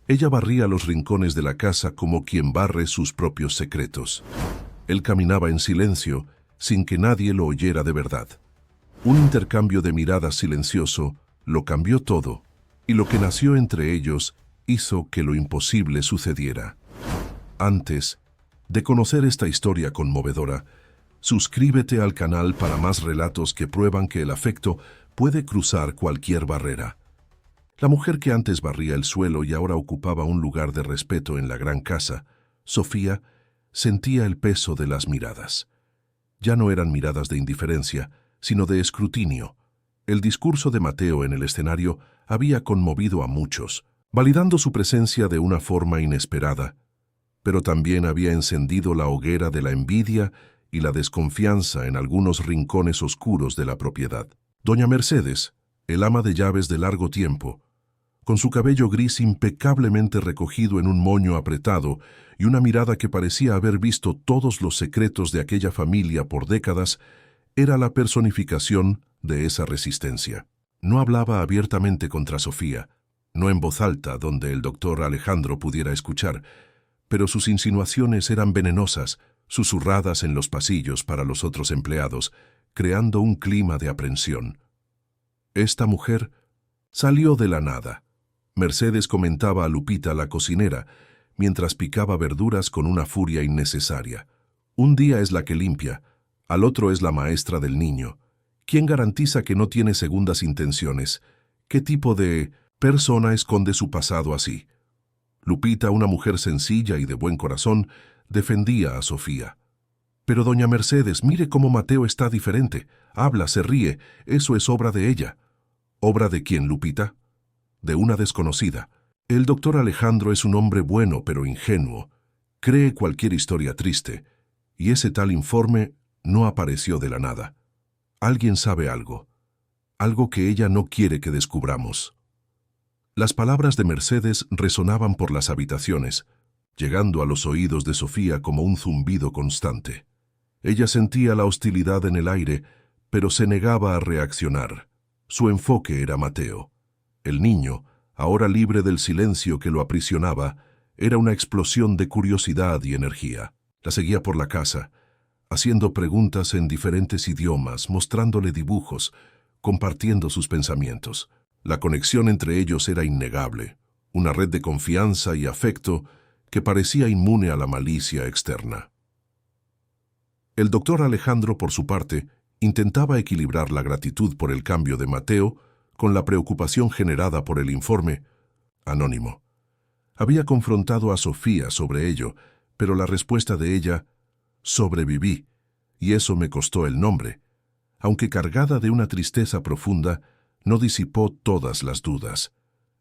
Ella barría los rincones de la casa como quien barre sus propios secretos. Él caminaba en silencio, sin que nadie lo oyera de verdad. Un intercambio de miradas silencioso lo cambió todo, y lo que nació entre ellos hizo que lo imposible sucediera. Antes de conocer esta historia conmovedora, suscríbete al canal para más relatos que prueban que el afecto puede cruzar cualquier barrera. La mujer que antes barría el suelo y ahora ocupaba un lugar de respeto en la gran casa, Sofía, sentía el peso de las miradas. Ya no eran miradas de indiferencia, sino de escrutinio. El discurso de Mateo en el escenario había conmovido a muchos, validando su presencia de una forma inesperada, pero también había encendido la hoguera de la envidia y la desconfianza en algunos rincones oscuros de la propiedad. Doña Mercedes, el ama de llaves de largo tiempo, con su cabello gris impecablemente recogido en un moño apretado y una mirada que parecía haber visto todos los secretos de aquella familia por décadas, era la personificación de esa resistencia. No hablaba abiertamente contra Sofía, no en voz alta donde el doctor Alejandro pudiera escuchar, pero sus insinuaciones eran venenosas, susurradas en los pasillos para los otros empleados, creando un clima de aprensión. Esta mujer salió de la nada. Mercedes comentaba a Lupita, la cocinera, mientras picaba verduras con una furia innecesaria. Un día es la que limpia, al otro es la maestra del niño. ¿Quién garantiza que no tiene segundas intenciones? ¿Qué tipo de persona esconde su pasado así? Lupita, una mujer sencilla y de buen corazón, defendía a Sofía. Pero doña Mercedes, mire cómo Mateo está diferente. Habla, se ríe, eso es obra de ella. ¿Obra de quién, Lupita? De una desconocida. El doctor Alejandro es un hombre bueno pero ingenuo. Cree cualquier historia triste. Y ese tal informe no apareció de la nada. Alguien sabe algo. Algo que ella no quiere que descubramos. Las palabras de Mercedes resonaban por las habitaciones, llegando a los oídos de Sofía como un zumbido constante. Ella sentía la hostilidad en el aire, pero se negaba a reaccionar. Su enfoque era Mateo. El niño, ahora libre del silencio que lo aprisionaba, era una explosión de curiosidad y energía. La seguía por la casa, haciendo preguntas en diferentes idiomas, mostrándole dibujos, compartiendo sus pensamientos. La conexión entre ellos era innegable, una red de confianza y afecto que parecía inmune a la malicia externa. El doctor Alejandro, por su parte, intentaba equilibrar la gratitud por el cambio de Mateo con la preocupación generada por el informe anónimo. Había confrontado a Sofía sobre ello, pero la respuesta de ella, sobreviví, y eso me costó el nombre, aunque cargada de una tristeza profunda, no disipó todas las dudas.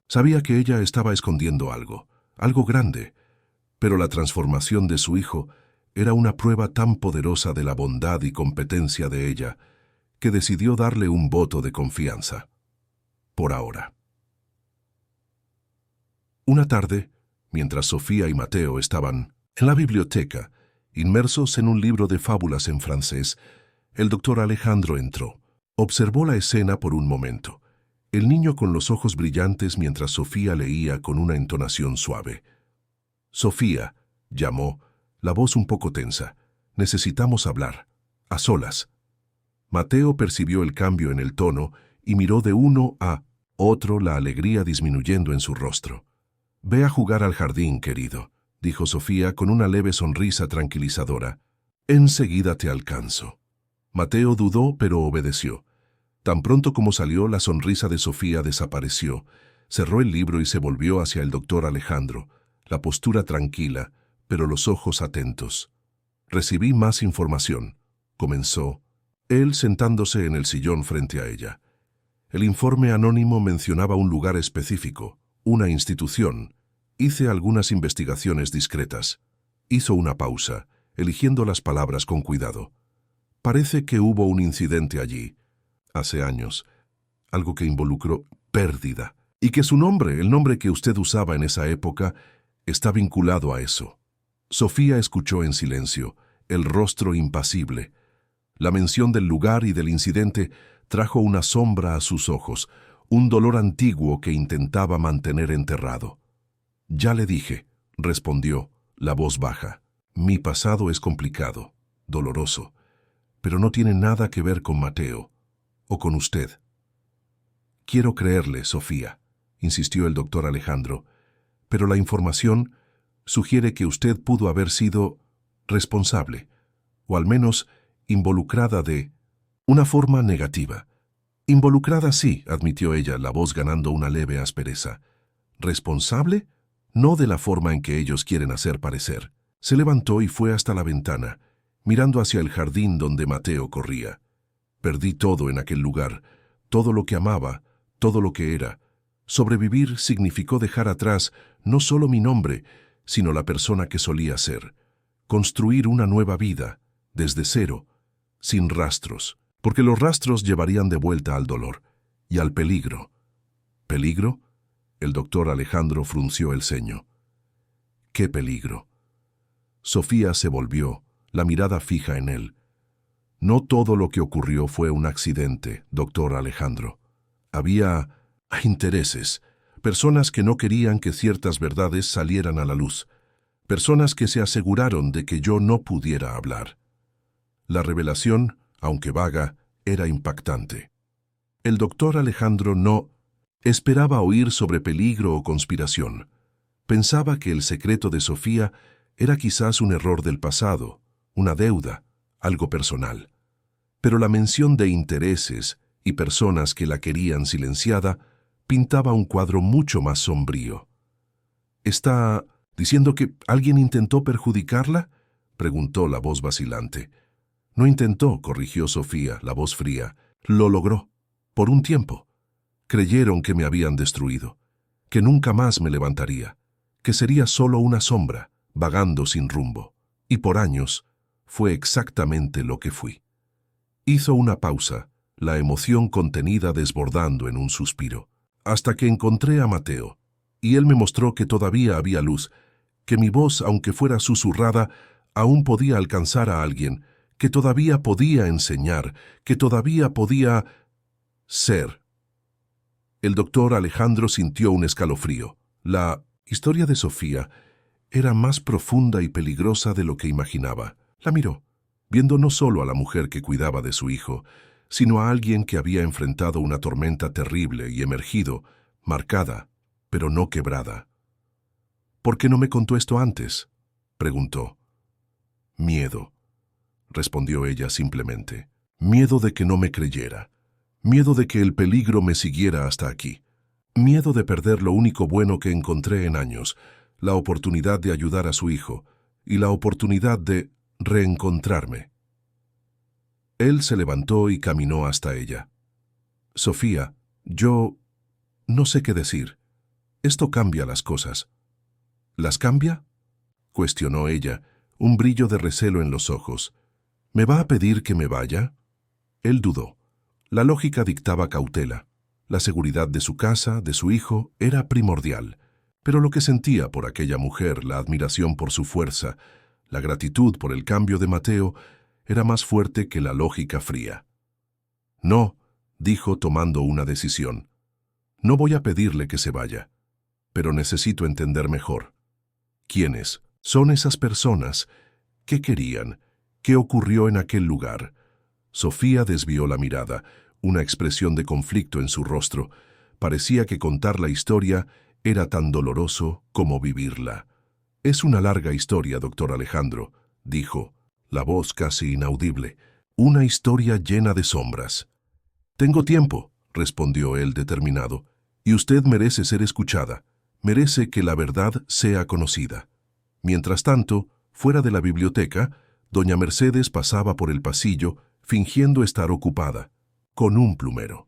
Sabía que ella estaba escondiendo algo, algo grande, pero la transformación de su hijo era una prueba tan poderosa de la bondad y competencia de ella, que decidió darle un voto de confianza. Por ahora. Una tarde, mientras Sofía y Mateo estaban en la biblioteca, inmersos en un libro de fábulas en francés, el doctor Alejandro entró. Observó la escena por un momento. El niño con los ojos brillantes mientras Sofía leía con una entonación suave. «Sofía», llamó, la voz un poco tensa. «Necesitamos hablar. A solas». Mateo percibió el cambio en el tono y miró de uno a otro, la alegría disminuyendo en su rostro. «Ve a jugar al jardín, querido», dijo Sofía con una leve sonrisa tranquilizadora. «Enseguida te alcanzo». Mateo dudó, pero obedeció. Tan pronto como salió, la sonrisa de Sofía desapareció. Cerró el libro y se volvió hacia el doctor Alejandro, la postura tranquila, pero los ojos atentos. «Recibí más información», comenzó, él sentándose en el sillón frente a ella. El informe anónimo mencionaba un lugar específico, una institución. Hice algunas investigaciones discretas. Hizo una pausa, eligiendo las palabras con cuidado. Parece que hubo un incidente allí, hace años, algo que involucró pérdida, y que su nombre, el nombre que usted usaba en esa época, está vinculado a eso. Sofía escuchó en silencio, el rostro impasible. La mención del lugar y del incidente trajo una sombra a sus ojos, un dolor antiguo que intentaba mantener enterrado. Ya le dije, respondió, la voz baja. Mi pasado es complicado, doloroso, pero no tiene nada que ver con Mateo o con usted. Quiero creerle, Sofía, insistió el doctor Alejandro, pero la información sugiere que usted pudo haber sido responsable, o al menos involucrada de una forma negativa. Involucrada sí, admitió ella, la voz ganando una leve aspereza. ¿Responsable? No de la forma en que ellos quieren hacer parecer. Se levantó y fue hasta la ventana, mirando hacia el jardín donde Mateo corría. Perdí todo en aquel lugar, todo lo que amaba, todo lo que era. Sobrevivir significó dejar atrás no solo mi nombre, sino la persona que solía ser. Construir una nueva vida, desde cero, sin rastros, porque los rastros llevarían de vuelta al dolor y al peligro. ¿Peligro? El doctor Alejandro frunció el ceño. ¿Qué peligro? Sofía se volvió, la mirada fija en él. No todo lo que ocurrió fue un accidente, doctor Alejandro. Había intereses, personas que no querían que ciertas verdades salieran a la luz, personas que se aseguraron de que yo no pudiera hablar. La revelación, aunque vaga, era impactante. El doctor Alejandro no esperaba oír sobre peligro o conspiración. Pensaba que el secreto de Sofía era quizás un error del pasado, una deuda, algo personal. Pero la mención de intereses y personas que la querían silenciada pintaba un cuadro mucho más sombrío. ¿Está diciendo que alguien intentó perjudicarla?, preguntó la voz vacilante. No intentó, corrigió Sofía, la voz fría. Lo logró. Por un tiempo. Creyeron que me habían destruido, que nunca más me levantaría, que sería solo una sombra, vagando sin rumbo. Y por años fue exactamente lo que fui. Hizo una pausa, la emoción contenida desbordando en un suspiro, hasta que encontré a Mateo, y él me mostró que todavía había luz, que mi voz, aunque fuera susurrada, aún podía alcanzar a alguien, que todavía podía enseñar, que todavía podía ser. El doctor Alejandro sintió un escalofrío. La historia de Sofía era más profunda y peligrosa de lo que imaginaba. La miró, viendo no solo a la mujer que cuidaba de su hijo, sino a alguien que había enfrentado una tormenta terrible y emergido, marcada, pero no quebrada. ¿Por qué no me contó esto antes?, preguntó. Miedo, respondió ella simplemente. Miedo de que no me creyera. Miedo de que el peligro me siguiera hasta aquí. Miedo de perder lo único bueno que encontré en años, la oportunidad de ayudar a su hijo y la oportunidad de reencontrarme. Él se levantó y caminó hasta ella. Sofía, yo no sé qué decir. Esto cambia las cosas. ¿Las cambia?, cuestionó ella, un brillo de recelo en los ojos. ¿Me va a pedir que me vaya? Él dudó. La lógica dictaba cautela. La seguridad de su casa, de su hijo, era primordial. Pero lo que sentía por aquella mujer, la admiración por su fuerza, la gratitud por el cambio de Mateo, era más fuerte que la lógica fría. No, dijo tomando una decisión. No voy a pedirle que se vaya, pero necesito entender mejor. ¿Quiénes son esas personas? ¿Qué querían? ¿Qué ocurrió en aquel lugar? Sofía desvió la mirada, una expresión de conflicto en su rostro. Parecía que contar la historia era tan doloroso como vivirla. Es una larga historia, doctor Alejandro, dijo, la voz casi inaudible. Una historia llena de sombras. Tengo tiempo, respondió él determinado, y usted merece ser escuchada. Merece que la verdad sea conocida. Mientras tanto, fuera de la biblioteca, doña Mercedes pasaba por el pasillo, fingiendo estar ocupada, con un plumero.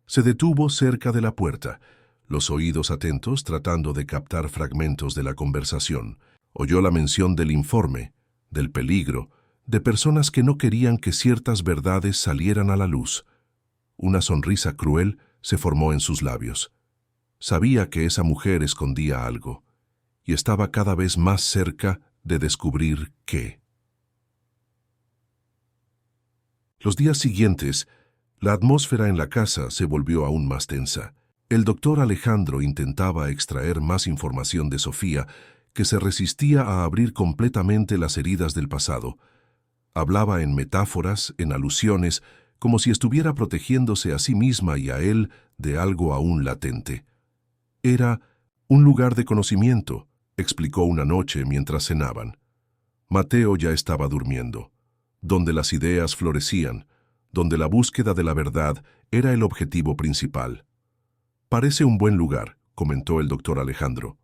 Se detuvo cerca de la puerta, los oídos atentos tratando de captar fragmentos de la conversación. Oyó la mención del informe, del peligro, de personas que no querían que ciertas verdades salieran a la luz. Una sonrisa cruel se formó en sus labios. Sabía que esa mujer escondía algo, y estaba cada vez más cerca de descubrir qué. Los días siguientes, la atmósfera en la casa se volvió aún más tensa. El doctor Alejandro intentaba extraer más información de Sofía, que se resistía a abrir completamente las heridas del pasado. Hablaba en metáforas, en alusiones, como si estuviera protegiéndose a sí misma y a él de algo aún latente. Era un lugar de conocimiento, explicó una noche mientras cenaban. Mateo ya estaba durmiendo, donde las ideas florecían, donde la búsqueda de la verdad era el objetivo principal. «Parece un buen lugar», comentó el doctor Alejandro.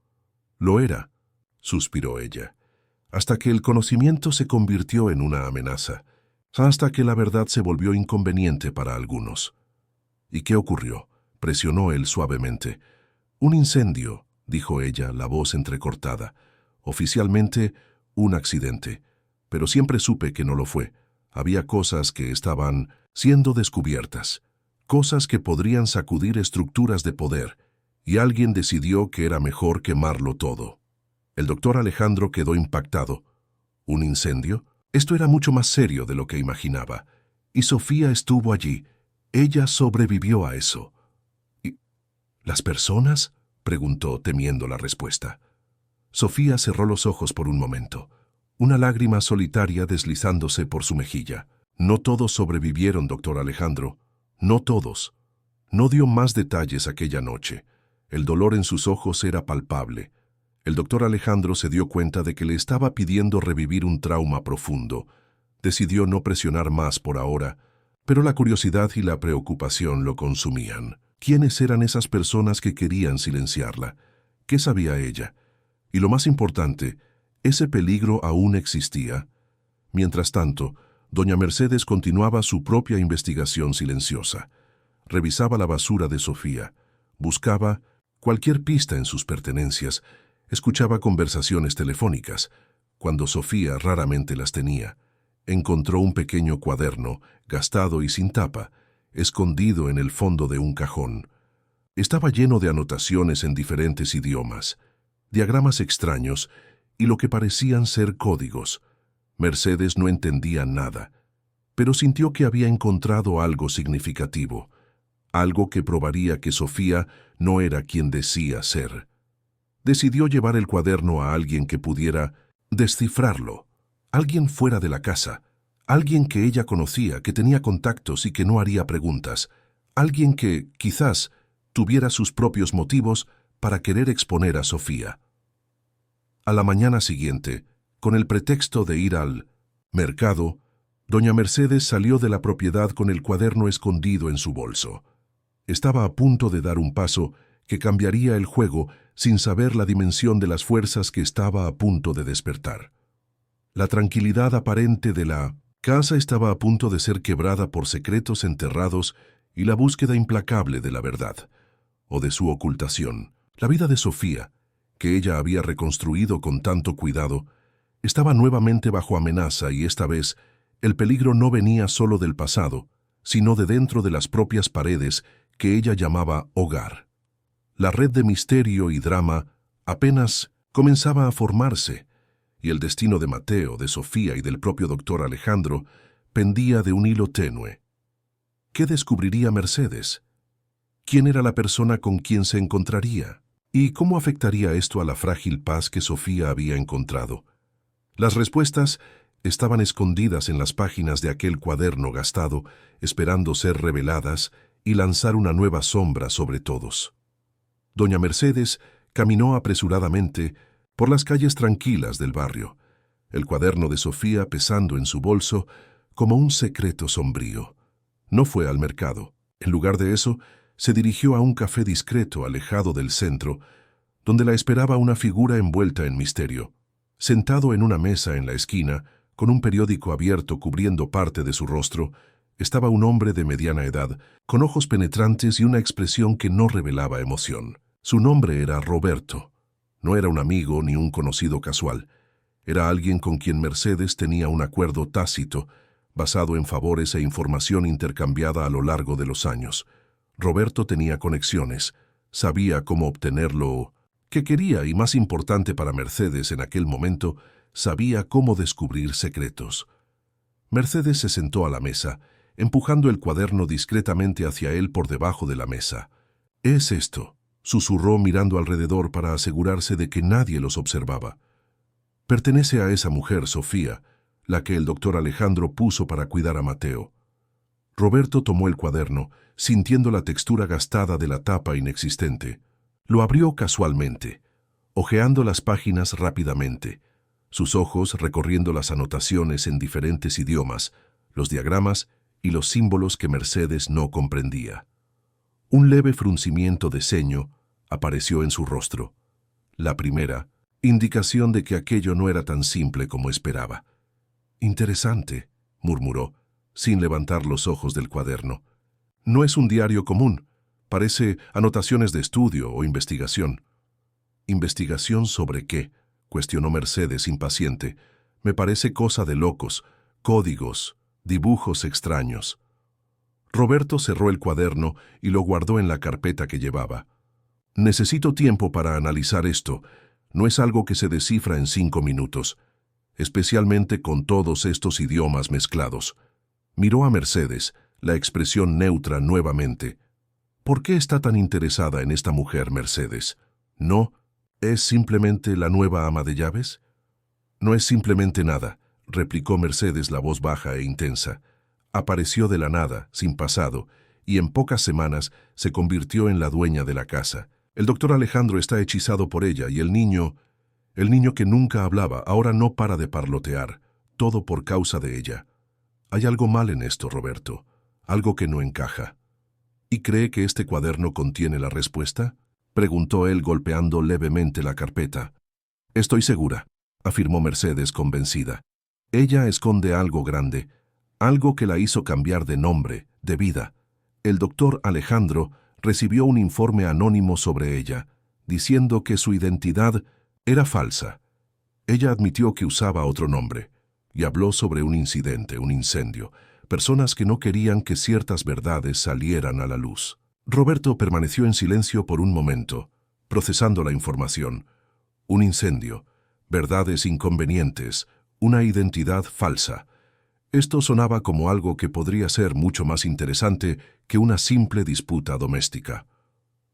«Lo era», suspiró ella, «hasta que el conocimiento se convirtió en una amenaza, hasta que la verdad se volvió inconveniente para algunos». «¿Y qué ocurrió?», presionó él suavemente. «Un incendio», dijo ella, la voz entrecortada. «Oficialmente, un accidente, pero siempre supe que no lo fue. Había cosas que estaban siendo descubiertas, cosas que podrían sacudir estructuras de poder, y alguien decidió que era mejor quemarlo todo». El doctor Alejandro quedó impactado. ¿Un incendio? Esto era mucho más serio de lo que imaginaba. Y Sofía estuvo allí. Ella sobrevivió a eso. ¿Y las personas?, preguntó, temiendo la respuesta. Sofía cerró los ojos por un momento, una lágrima solitaria deslizándose por su mejilla. «No todos sobrevivieron, doctor Alejandro. No todos». No dio más detalles aquella noche. El dolor en sus ojos era palpable. El doctor Alejandro se dio cuenta de que le estaba pidiendo revivir un trauma profundo. Decidió no presionar más por ahora, pero la curiosidad y la preocupación lo consumían. ¿Quiénes eran esas personas que querían silenciarla? ¿Qué sabía ella? Y lo más importante, ¿ese peligro aún existía? Mientras tanto, doña Mercedes continuaba su propia investigación silenciosa. Revisaba la basura de Sofía, buscaba cualquier pista en sus pertenencias, escuchaba conversaciones telefónicas, cuando Sofía raramente las tenía. Encontró un pequeño cuaderno, gastado y sin tapa, escondido en el fondo de un cajón. Estaba lleno de anotaciones en diferentes idiomas, diagramas extraños y lo que parecían ser códigos. Mercedes no entendía nada, pero sintió que había encontrado algo significativo, algo que probaría que Sofía no era quien decía ser. Decidió llevar el cuaderno a alguien que pudiera descifrarlo, alguien fuera de la casa, alguien que ella conocía, que tenía contactos y que no haría preguntas, alguien que, quizás, tuviera sus propios motivos para querer exponer a Sofía. A la mañana siguiente, con el pretexto de ir al mercado, doña Mercedes salió de la propiedad con el cuaderno escondido en su bolso. Estaba a punto de dar un paso que cambiaría el juego sin saber la dimensión de las fuerzas que estaba a punto de despertar. La tranquilidad aparente de la casa estaba a punto de ser quebrada por secretos enterrados y la búsqueda implacable de la verdad, o de su ocultación. La vida de Sofía, que ella había reconstruido con tanto cuidado, estaba nuevamente bajo amenaza y esta vez el peligro no venía solo del pasado, sino de dentro de las propias paredes que ella llamaba hogar. La red de misterio y drama apenas comenzaba a formarse, y el destino de Mateo, de Sofía y del propio doctor Alejandro pendía de un hilo tenue. ¿Qué descubriría Mercedes? ¿Quién era la persona con quien se encontraría? ¿Y cómo afectaría esto a la frágil paz que Sofía había encontrado? Las respuestas estaban escondidas en las páginas de aquel cuaderno gastado, esperando ser reveladas y lanzar una nueva sombra sobre todos. Doña Mercedes caminó apresuradamente por las calles tranquilas del barrio, el cuaderno de Sofía pesando en su bolso como un secreto sombrío. No fue al mercado. En lugar de eso, se dirigió a un café discreto alejado del centro, donde la esperaba una figura envuelta en misterio. Sentado en una mesa en la esquina, con un periódico abierto cubriendo parte de su rostro, estaba un hombre de mediana edad, con ojos penetrantes y una expresión que no revelaba emoción. Su nombre era Roberto. No era un amigo ni un conocido casual. Era alguien con quien Mercedes tenía un acuerdo tácito, basado en favores e información intercambiada a lo largo de los años. Roberto tenía conexiones, sabía cómo obtener lo que quería y, más importante para Mercedes en aquel momento, sabía cómo descubrir secretos. Mercedes se sentó a la mesa, empujando el cuaderno discretamente hacia él por debajo de la mesa. «Es esto», susurró mirando alrededor para asegurarse de que nadie los observaba. «Pertenece a esa mujer, Sofía, la que el doctor Alejandro puso para cuidar a Mateo». Roberto tomó el cuaderno, sintiendo la textura gastada de la tapa inexistente. Lo abrió casualmente, hojeando las páginas rápidamente, sus ojos recorriendo las anotaciones en diferentes idiomas, los diagramas y los símbolos que Mercedes no comprendía. Un leve fruncimiento de ceño apareció en su rostro. La primera, indicación de que aquello no era tan simple como esperaba. «Interesante», murmuró, sin levantar los ojos del cuaderno. «No es un diario común. Parece anotaciones de estudio o investigación». «¿Investigación sobre qué?», cuestionó Mercedes impaciente. «Me parece cosa de locos, códigos, dibujos extraños». Roberto cerró el cuaderno y lo guardó en la carpeta que llevaba. «Necesito tiempo para analizar esto. No es algo que se descifra en 5 minutos, especialmente con todos estos idiomas mezclados». Miró a Mercedes, la expresión neutra nuevamente. «¿Por qué está tan interesada en esta mujer, Mercedes? ¿No es simplemente la nueva ama de llaves?» «No es simplemente nada», replicó Mercedes, la voz baja e intensa. «Apareció de la nada, sin pasado, y en pocas semanas se convirtió en la dueña de la casa. El doctor Alejandro está hechizado por ella y el niño que nunca hablaba, ahora no para de parlotear, todo por causa de ella. Hay algo mal en esto, Roberto, algo que no encaja». «¿Y cree que este cuaderno contiene la respuesta?», preguntó él golpeando levemente la carpeta. «Estoy segura», afirmó Mercedes convencida. «Ella esconde algo grande, algo que la hizo cambiar de nombre, de vida. El doctor Alejandro recibió un informe anónimo sobre ella, diciendo que su identidad era falsa. Ella admitió que usaba otro nombre, y habló sobre un incidente, un incendio, personas que no querían que ciertas verdades salieran a la luz». Roberto permaneció en silencio por un momento, procesando la información. Un incendio, verdades inconvenientes, una identidad falsa. Esto sonaba como algo que podría ser mucho más interesante que una simple disputa doméstica.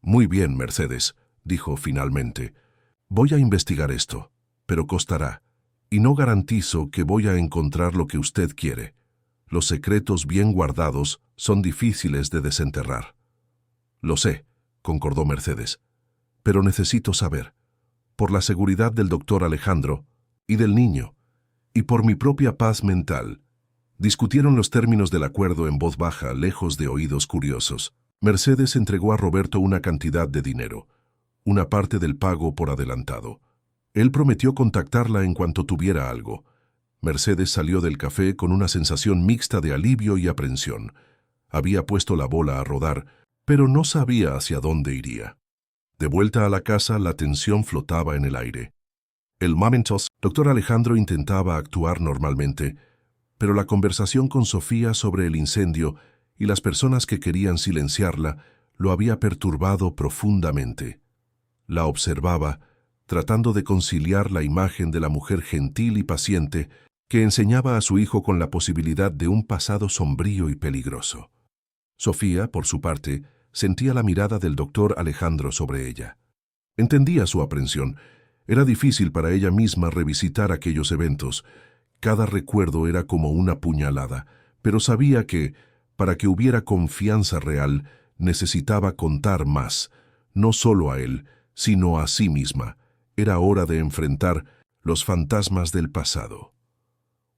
«Muy bien, Mercedes», dijo finalmente. «Voy a investigar esto, pero costará, y no garantizo que voy a encontrar lo que usted quiere. Los secretos bien guardados son difíciles de desenterrar». «Lo sé», concordó Mercedes, «pero necesito saber, por la seguridad del doctor Alejandro y del niño, y por mi propia paz mental». Discutieron los términos del acuerdo en voz baja, lejos de oídos curiosos. Mercedes entregó a Roberto una cantidad de dinero, una parte del pago por adelantado. Él prometió contactarla en cuanto tuviera algo. Mercedes salió del café con una sensación mixta de alivio y aprensión. Había puesto la bola a rodar, pero no sabía hacia dónde iría. De vuelta a la casa, la tensión flotaba en el aire. El momentos, doctor Alejandro intentaba actuar normalmente, pero la conversación con Sofía sobre el incendio y las personas que querían silenciarla lo había perturbado profundamente. La observaba, tratando de conciliar la imagen de la mujer gentil y paciente que enseñaba a su hijo con la posibilidad de un pasado sombrío y peligroso. Sofía, por su parte, sentía la mirada del doctor Alejandro sobre ella. Entendía su aprensión. Era difícil para ella misma revisitar aquellos eventos. Cada recuerdo era como una puñalada, pero sabía que, para que hubiera confianza real, necesitaba contar más, no solo a él, sino a sí misma. Era hora de enfrentar los fantasmas del pasado.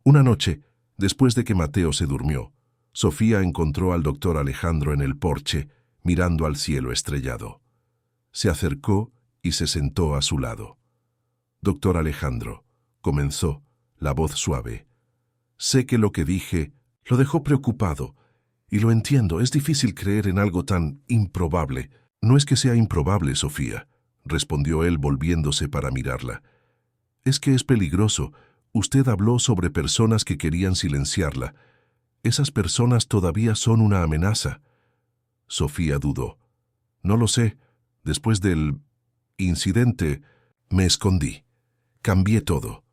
Una noche, después de que Mateo se durmió, Sofía encontró al doctor Alejandro en el porche, mirando al cielo estrellado. Se acercó y se sentó a su lado. «Doctor Alejandro», comenzó, la voz suave, «sé que lo que dije lo dejó preocupado, y lo entiendo, es difícil creer en algo tan improbable». «No es que sea improbable, Sofía», respondió él volviéndose para mirarla. «Es que es peligroso. Usted habló sobre personas que querían silenciarla. Esas personas todavía son una amenaza». Sofía dudó. «No lo sé. Después del incidente, me escondí. Cambié todo.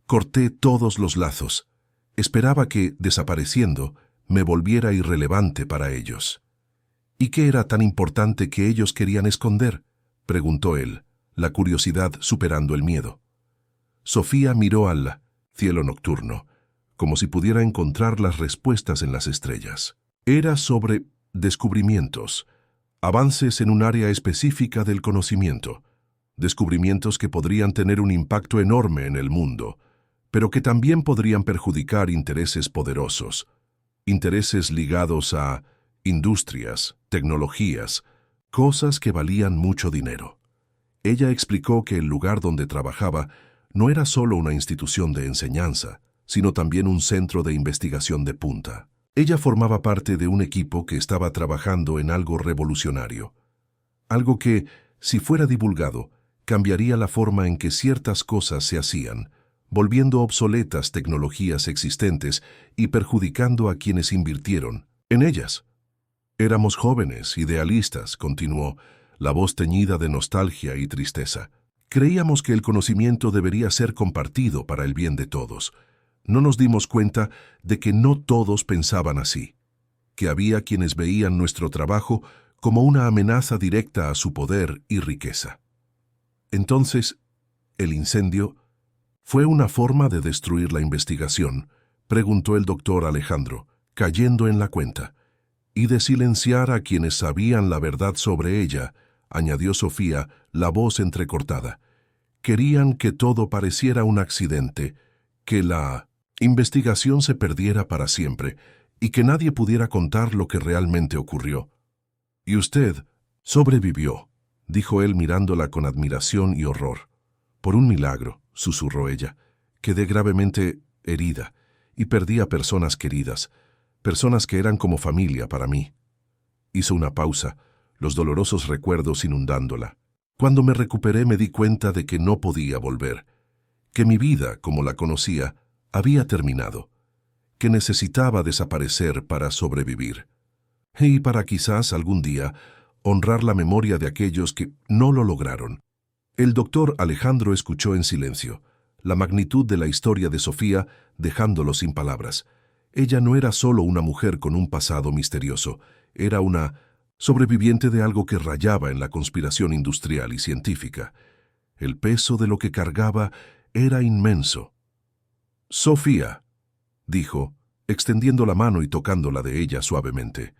Corté todos los lazos. Esperaba que, desapareciendo, me volviera irrelevante para ellos». ¿Y qué era tan importante que ellos querían esconder?, preguntó él, la curiosidad superando el miedo. Sofía miró al cielo nocturno, como si pudiera encontrar las respuestas en las estrellas. Era sobre descubrimientos, avances en un área específica del conocimiento, descubrimientos que podrían tener un impacto enorme en el mundo, pero que también podrían perjudicar intereses poderosos, intereses ligados a industrias, tecnologías, cosas que valían mucho dinero. Ella explicó que el lugar donde trabajaba no era solo una institución de enseñanza, sino también un centro de investigación de punta. Ella formaba parte de un equipo que estaba trabajando en algo revolucionario, algo que, si fuera divulgado, cambiaría la forma en que ciertas cosas se hacían, volviendo obsoletas tecnologías existentes y perjudicando a quienes invirtieron en ellas. Éramos jóvenes, idealistas, continuó, la voz teñida de nostalgia y tristeza. Creíamos que el conocimiento debería ser compartido para el bien de todos. No nos dimos cuenta de que no todos pensaban así, que había quienes veían nuestro trabajo como una amenaza directa a su poder y riqueza. Entonces, ¿el incendio fue una forma de destruir la investigación?, preguntó el doctor Alejandro, cayendo en la cuenta. Y de silenciar a quienes sabían la verdad sobre ella, añadió Sofía, la voz entrecortada. Querían que todo pareciera un accidente, que la investigación se perdiera para siempre y que nadie pudiera contar lo que realmente ocurrió. Y usted sobrevivió, dijo él mirándola con admiración y horror. Por un milagro, susurró ella. Quedé gravemente herida y perdí a personas queridas, personas que eran como familia para mí. Hizo una pausa, los dolorosos recuerdos inundándola. Cuando me recuperé me di cuenta de que no podía volver, que mi vida, como la conocía, había terminado, que necesitaba desaparecer para sobrevivir. Y para quizás algún día honrar la memoria de aquellos que no lo lograron. El doctor Alejandro escuchó en silencio, la magnitud de la historia de Sofía dejándolo sin palabras. Ella no era solo una mujer con un pasado misterioso, era una sobreviviente de algo que rayaba en la conspiración industrial y científica. El peso de lo que cargaba era inmenso. «Sofía», dijo, extendiendo la mano y tocándola de ella suavemente.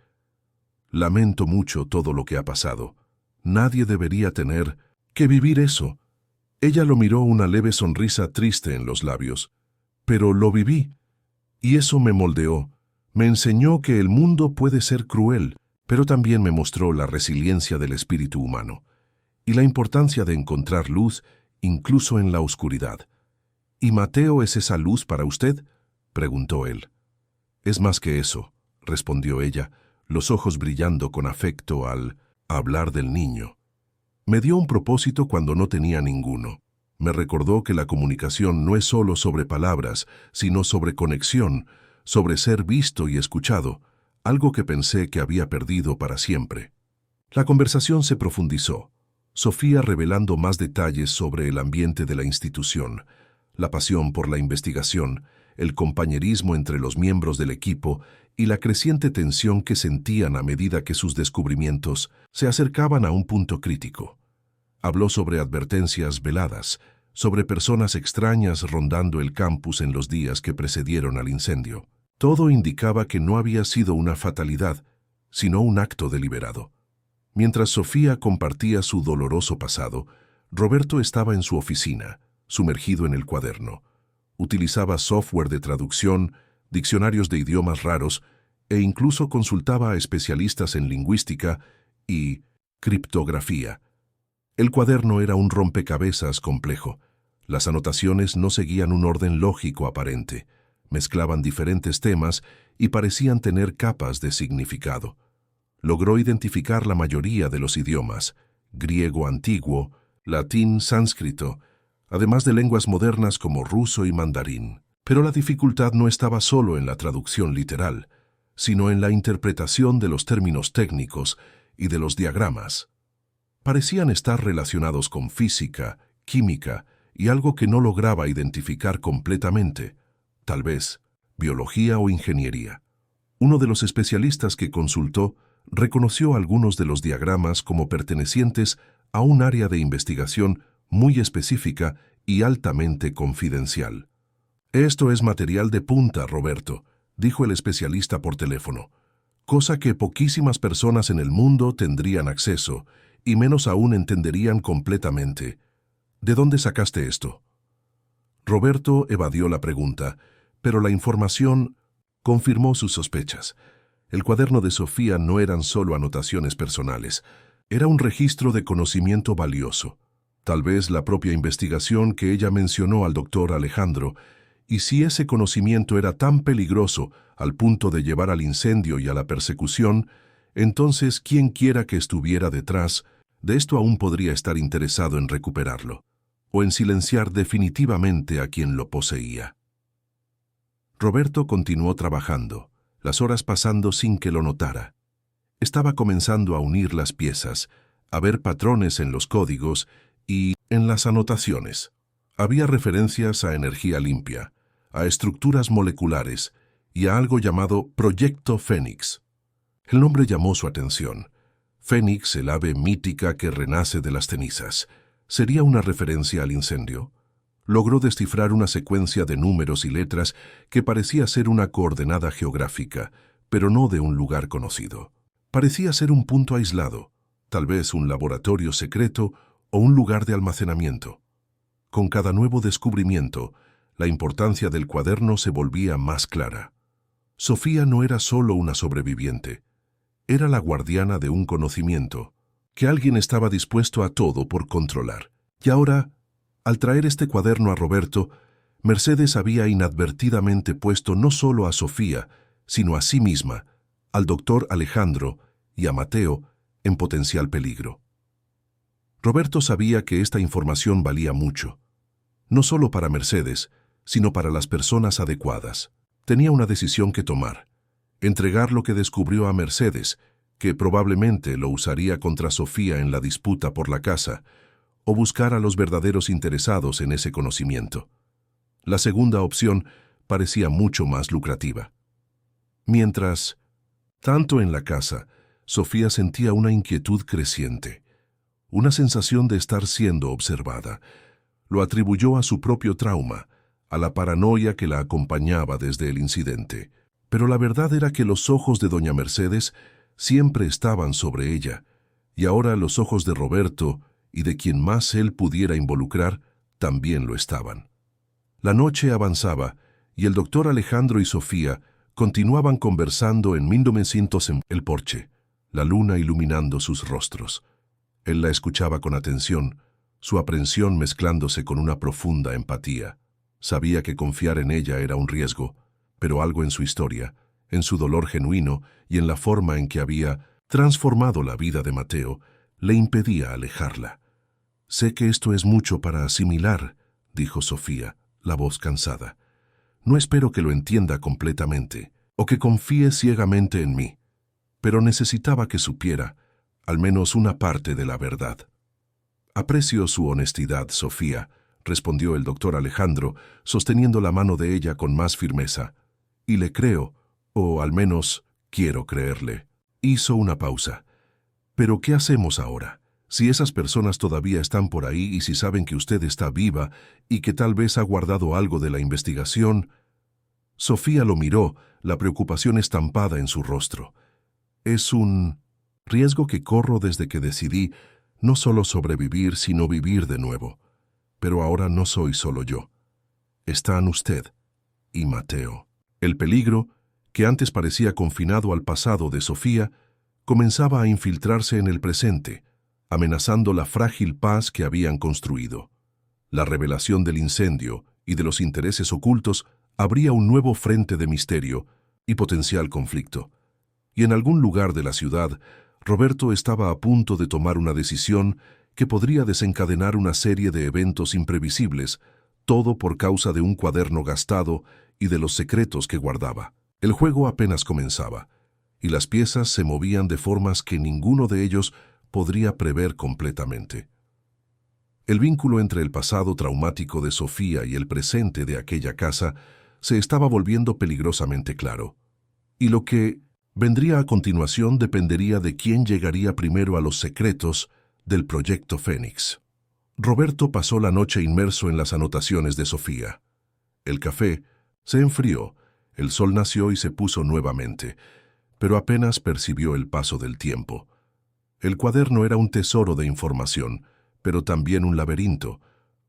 «Lamento mucho todo lo que ha pasado. Nadie debería tener que vivir eso». Ella lo miró, una leve sonrisa triste en los labios. «Pero lo viví. Y eso me moldeó, me enseñó que el mundo puede ser cruel, pero también me mostró la resiliencia del espíritu humano y la importancia de encontrar luz incluso en la oscuridad». «¿Y Mateo es esa luz para usted?», preguntó él. «Es más que eso», respondió ella, los ojos brillando con afecto al hablar del niño. «Me dio un propósito cuando no tenía ninguno. Me recordó que la comunicación no es solo sobre palabras, sino sobre conexión, sobre ser visto y escuchado, algo que pensé que había perdido para siempre». La conversación se profundizó, Sofía revelando más detalles sobre el ambiente de la institución, la pasión por la investigación, el compañerismo entre los miembros del equipo y la creciente tensión que sentían a medida que sus descubrimientos se acercaban a un punto crítico. Habló sobre advertencias veladas, sobre personas extrañas rondando el campus en los días que precedieron al incendio. Todo indicaba que no había sido una fatalidad, sino un acto deliberado. Mientras Sofía compartía su doloroso pasado, Roberto estaba en su oficina, sumergido en el cuaderno. Utilizaba software de traducción, diccionarios de idiomas raros e incluso consultaba a especialistas en lingüística y criptografía. El cuaderno era un rompecabezas complejo. Las anotaciones no seguían un orden lógico aparente, mezclaban diferentes temas y parecían tener capas de significado. Logró identificar la mayoría de los idiomas, griego antiguo, latín, sánscrito, además de lenguas modernas como ruso y mandarín. Pero la dificultad no estaba solo en la traducción literal, sino en la interpretación de los términos técnicos y de los diagramas. Parecían estar relacionados con física, química y algo que no lograba identificar completamente, tal vez biología o ingeniería. Uno de los especialistas que consultó reconoció algunos de los diagramas como pertenecientes a un área de investigación muy específica y altamente confidencial. «Esto es material de punta, Roberto», dijo el especialista por teléfono, «cosa que poquísimas personas en el mundo tendrían acceso, y menos aún entenderían completamente. ¿De dónde sacaste esto?». Roberto evadió la pregunta, pero la información confirmó sus sospechas. El cuaderno de Sofía no eran solo anotaciones personales, era un registro de conocimiento valioso. Tal vez la propia investigación que ella mencionó al doctor Alejandro, y si ese conocimiento era tan peligroso al punto de llevar al incendio y a la persecución, entonces quien quiera que estuviera detrás de esto aún podría estar interesado en recuperarlo, o en silenciar definitivamente a quien lo poseía. Roberto continuó trabajando, las horas pasando sin que lo notara. Estaba comenzando a unir las piezas, a ver patrones en los códigos y en las anotaciones. Había referencias a energía limpia, a estructuras moleculares y a algo llamado Proyecto Fénix. El nombre llamó su atención. Fénix, el ave mítica que renace de las cenizas. ¿Sería una referencia al incendio? Logró descifrar una secuencia de números y letras que parecía ser una coordenada geográfica, pero no de un lugar conocido. Parecía ser un punto aislado, tal vez un laboratorio secreto o un lugar de almacenamiento. Con cada nuevo descubrimiento, la importancia del cuaderno se volvía más clara. Sofía no era solo una sobreviviente, era la guardiana de un conocimiento que alguien estaba dispuesto a todo por controlar. Y ahora, al traer este cuaderno a Roberto, Mercedes había inadvertidamente puesto no solo a Sofía, sino a sí misma, al doctor Alejandro y a Mateo en potencial peligro. Roberto sabía que esta información valía mucho, no solo para Mercedes, sino para las personas adecuadas. Tenía una decisión que tomar: entregar lo que descubrió a Mercedes, que probablemente lo usaría contra Sofía en la disputa por la casa, o buscar a los verdaderos interesados en ese conocimiento. La segunda opción parecía mucho más lucrativa. Mientras, tanto en la casa, Sofía sentía una inquietud creciente, una sensación de estar siendo observada. Lo atribuyó a su propio trauma, a la paranoia que la acompañaba desde el incidente. Pero la verdad era que los ojos de doña Mercedes siempre estaban sobre ella, y ahora los ojos de Roberto y de quien más él pudiera involucrar también lo estaban. La noche avanzaba y el doctor Alejandro y Sofía continuaban conversando en 1900 en el porche, la luna iluminando sus rostros. Él la escuchaba con atención, su aprensión mezclándose con una profunda empatía. Sabía que confiar en ella era un riesgo, pero algo en su historia, en su dolor genuino y en la forma en que había transformado la vida de Mateo, le impedía alejarla. «Sé que esto es mucho para asimilar», dijo Sofía, la voz cansada. «No espero que lo entienda completamente, o que confíe ciegamente en mí, pero necesitaba que supiera al menos una parte de la verdad». «Aprecio su honestidad, Sofía», respondió el doctor Alejandro, sosteniendo la mano de ella con más firmeza. «Y le creo, o al menos quiero creerle». Hizo una pausa. «¿Pero qué hacemos ahora? Si esas personas todavía están por ahí y si saben que usted está viva y que tal vez ha guardado algo de la investigación». Sofía lo miró, la preocupación estampada en su rostro. «Es un riesgo que corro desde que decidí no solo sobrevivir, sino vivir de nuevo. Pero ahora no soy solo yo. Están usted y Mateo». El peligro, que antes parecía confinado al pasado de Sofía, comenzaba a infiltrarse en el presente, amenazando la frágil paz que habían construido. La revelación del incendio y de los intereses ocultos abría un nuevo frente de misterio y potencial conflicto. Y en algún lugar de la ciudad, Roberto estaba a punto de tomar una decisión que podría desencadenar una serie de eventos imprevisibles, todo por causa de un cuaderno gastado y de los secretos que guardaba. El juego apenas comenzaba, y las piezas se movían de formas que ninguno de ellos podría prever completamente. El vínculo entre el pasado traumático de Sofía y el presente de aquella casa se estaba volviendo peligrosamente claro. Y lo que vendría a continuación dependería de quién llegaría primero a los secretos del Proyecto Fénix. Roberto pasó la noche inmerso en las anotaciones de Sofía. El café se enfrió, el sol nació y se puso nuevamente, pero apenas percibió el paso del tiempo. El cuaderno era un tesoro de información, pero también un laberinto.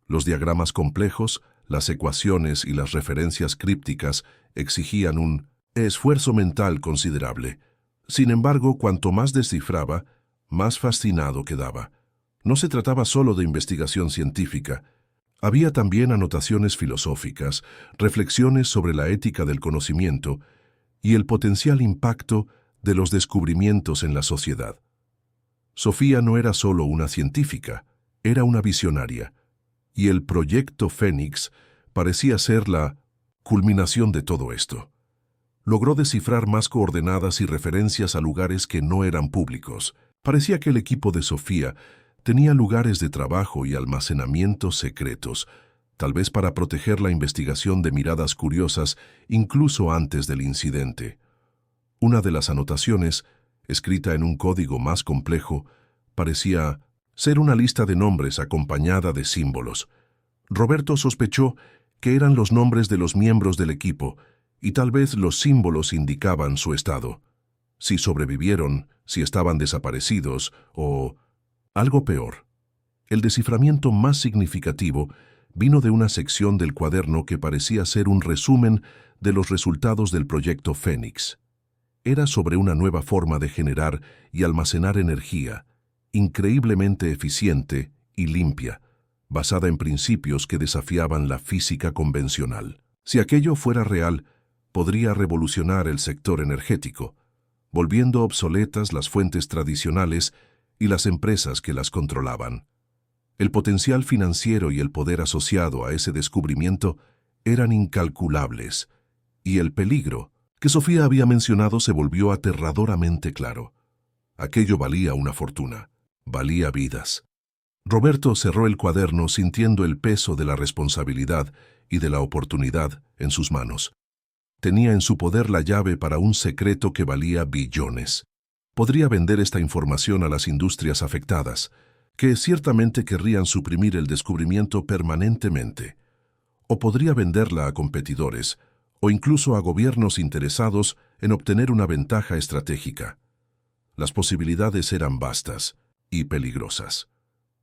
Los diagramas complejos, las ecuaciones y las referencias crípticas exigían un esfuerzo mental considerable. Sin embargo, cuanto más descifraba, más fascinado quedaba. No se trataba solo de investigación científica. Había también anotaciones filosóficas, reflexiones sobre la ética del conocimiento y el potencial impacto de los descubrimientos en la sociedad. Sofía no era solo una científica, era una visionaria, y el Proyecto Fénix parecía ser la culminación de todo esto. Logró descifrar más coordenadas y referencias a lugares que no eran públicos. Parecía que el equipo de Sofía tenía lugares de trabajo y almacenamiento secretos, tal vez para proteger la investigación de miradas curiosas incluso antes del incidente. Una de las anotaciones, escrita en un código más complejo, parecía ser una lista de nombres acompañada de símbolos. Roberto sospechó que eran los nombres de los miembros del equipo, y tal vez los símbolos indicaban su estado. Si sobrevivieron, si estaban desaparecidos o algo peor. El desciframiento más significativo vino de una sección del cuaderno que parecía ser un resumen de los resultados del Proyecto Fénix. Era sobre una nueva forma de generar y almacenar energía, increíblemente eficiente y limpia, basada en principios que desafiaban la física convencional. Si aquello fuera real, podría revolucionar el sector energético, volviendo obsoletas las fuentes tradicionales y las empresas que las controlaban. El potencial financiero y el poder asociado a ese descubrimiento eran incalculables, y el peligro que Sofía había mencionado se volvió aterradoramente claro. Aquello valía una fortuna, valía vidas. Roberto cerró el cuaderno sintiendo el peso de la responsabilidad y de la oportunidad en sus manos. Tenía en su poder la llave para un secreto que valía billones. Podría vender esta información a las industrias afectadas, que ciertamente querrían suprimir el descubrimiento permanentemente. O podría venderla a competidores, o incluso a gobiernos interesados en obtener una ventaja estratégica. Las posibilidades eran vastas y peligrosas.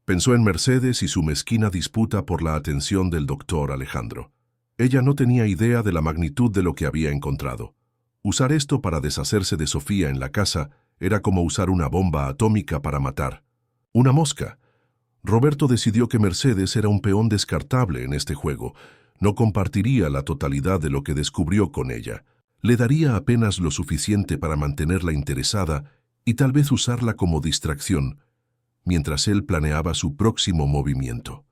Pensó en Mercedes y su mezquina disputa por la atención del doctor Alejandro. Ella no tenía idea de la magnitud de lo que había encontrado. Usar esto para deshacerse de Sofía en la casa era como usar una bomba atómica para matar. Una mosca. Roberto decidió que Mercedes era un peón descartable en este juego. No compartiría la totalidad de lo que descubrió con ella. Le daría apenas lo suficiente para mantenerla interesada y tal vez usarla como distracción, mientras él planeaba su próximo movimiento.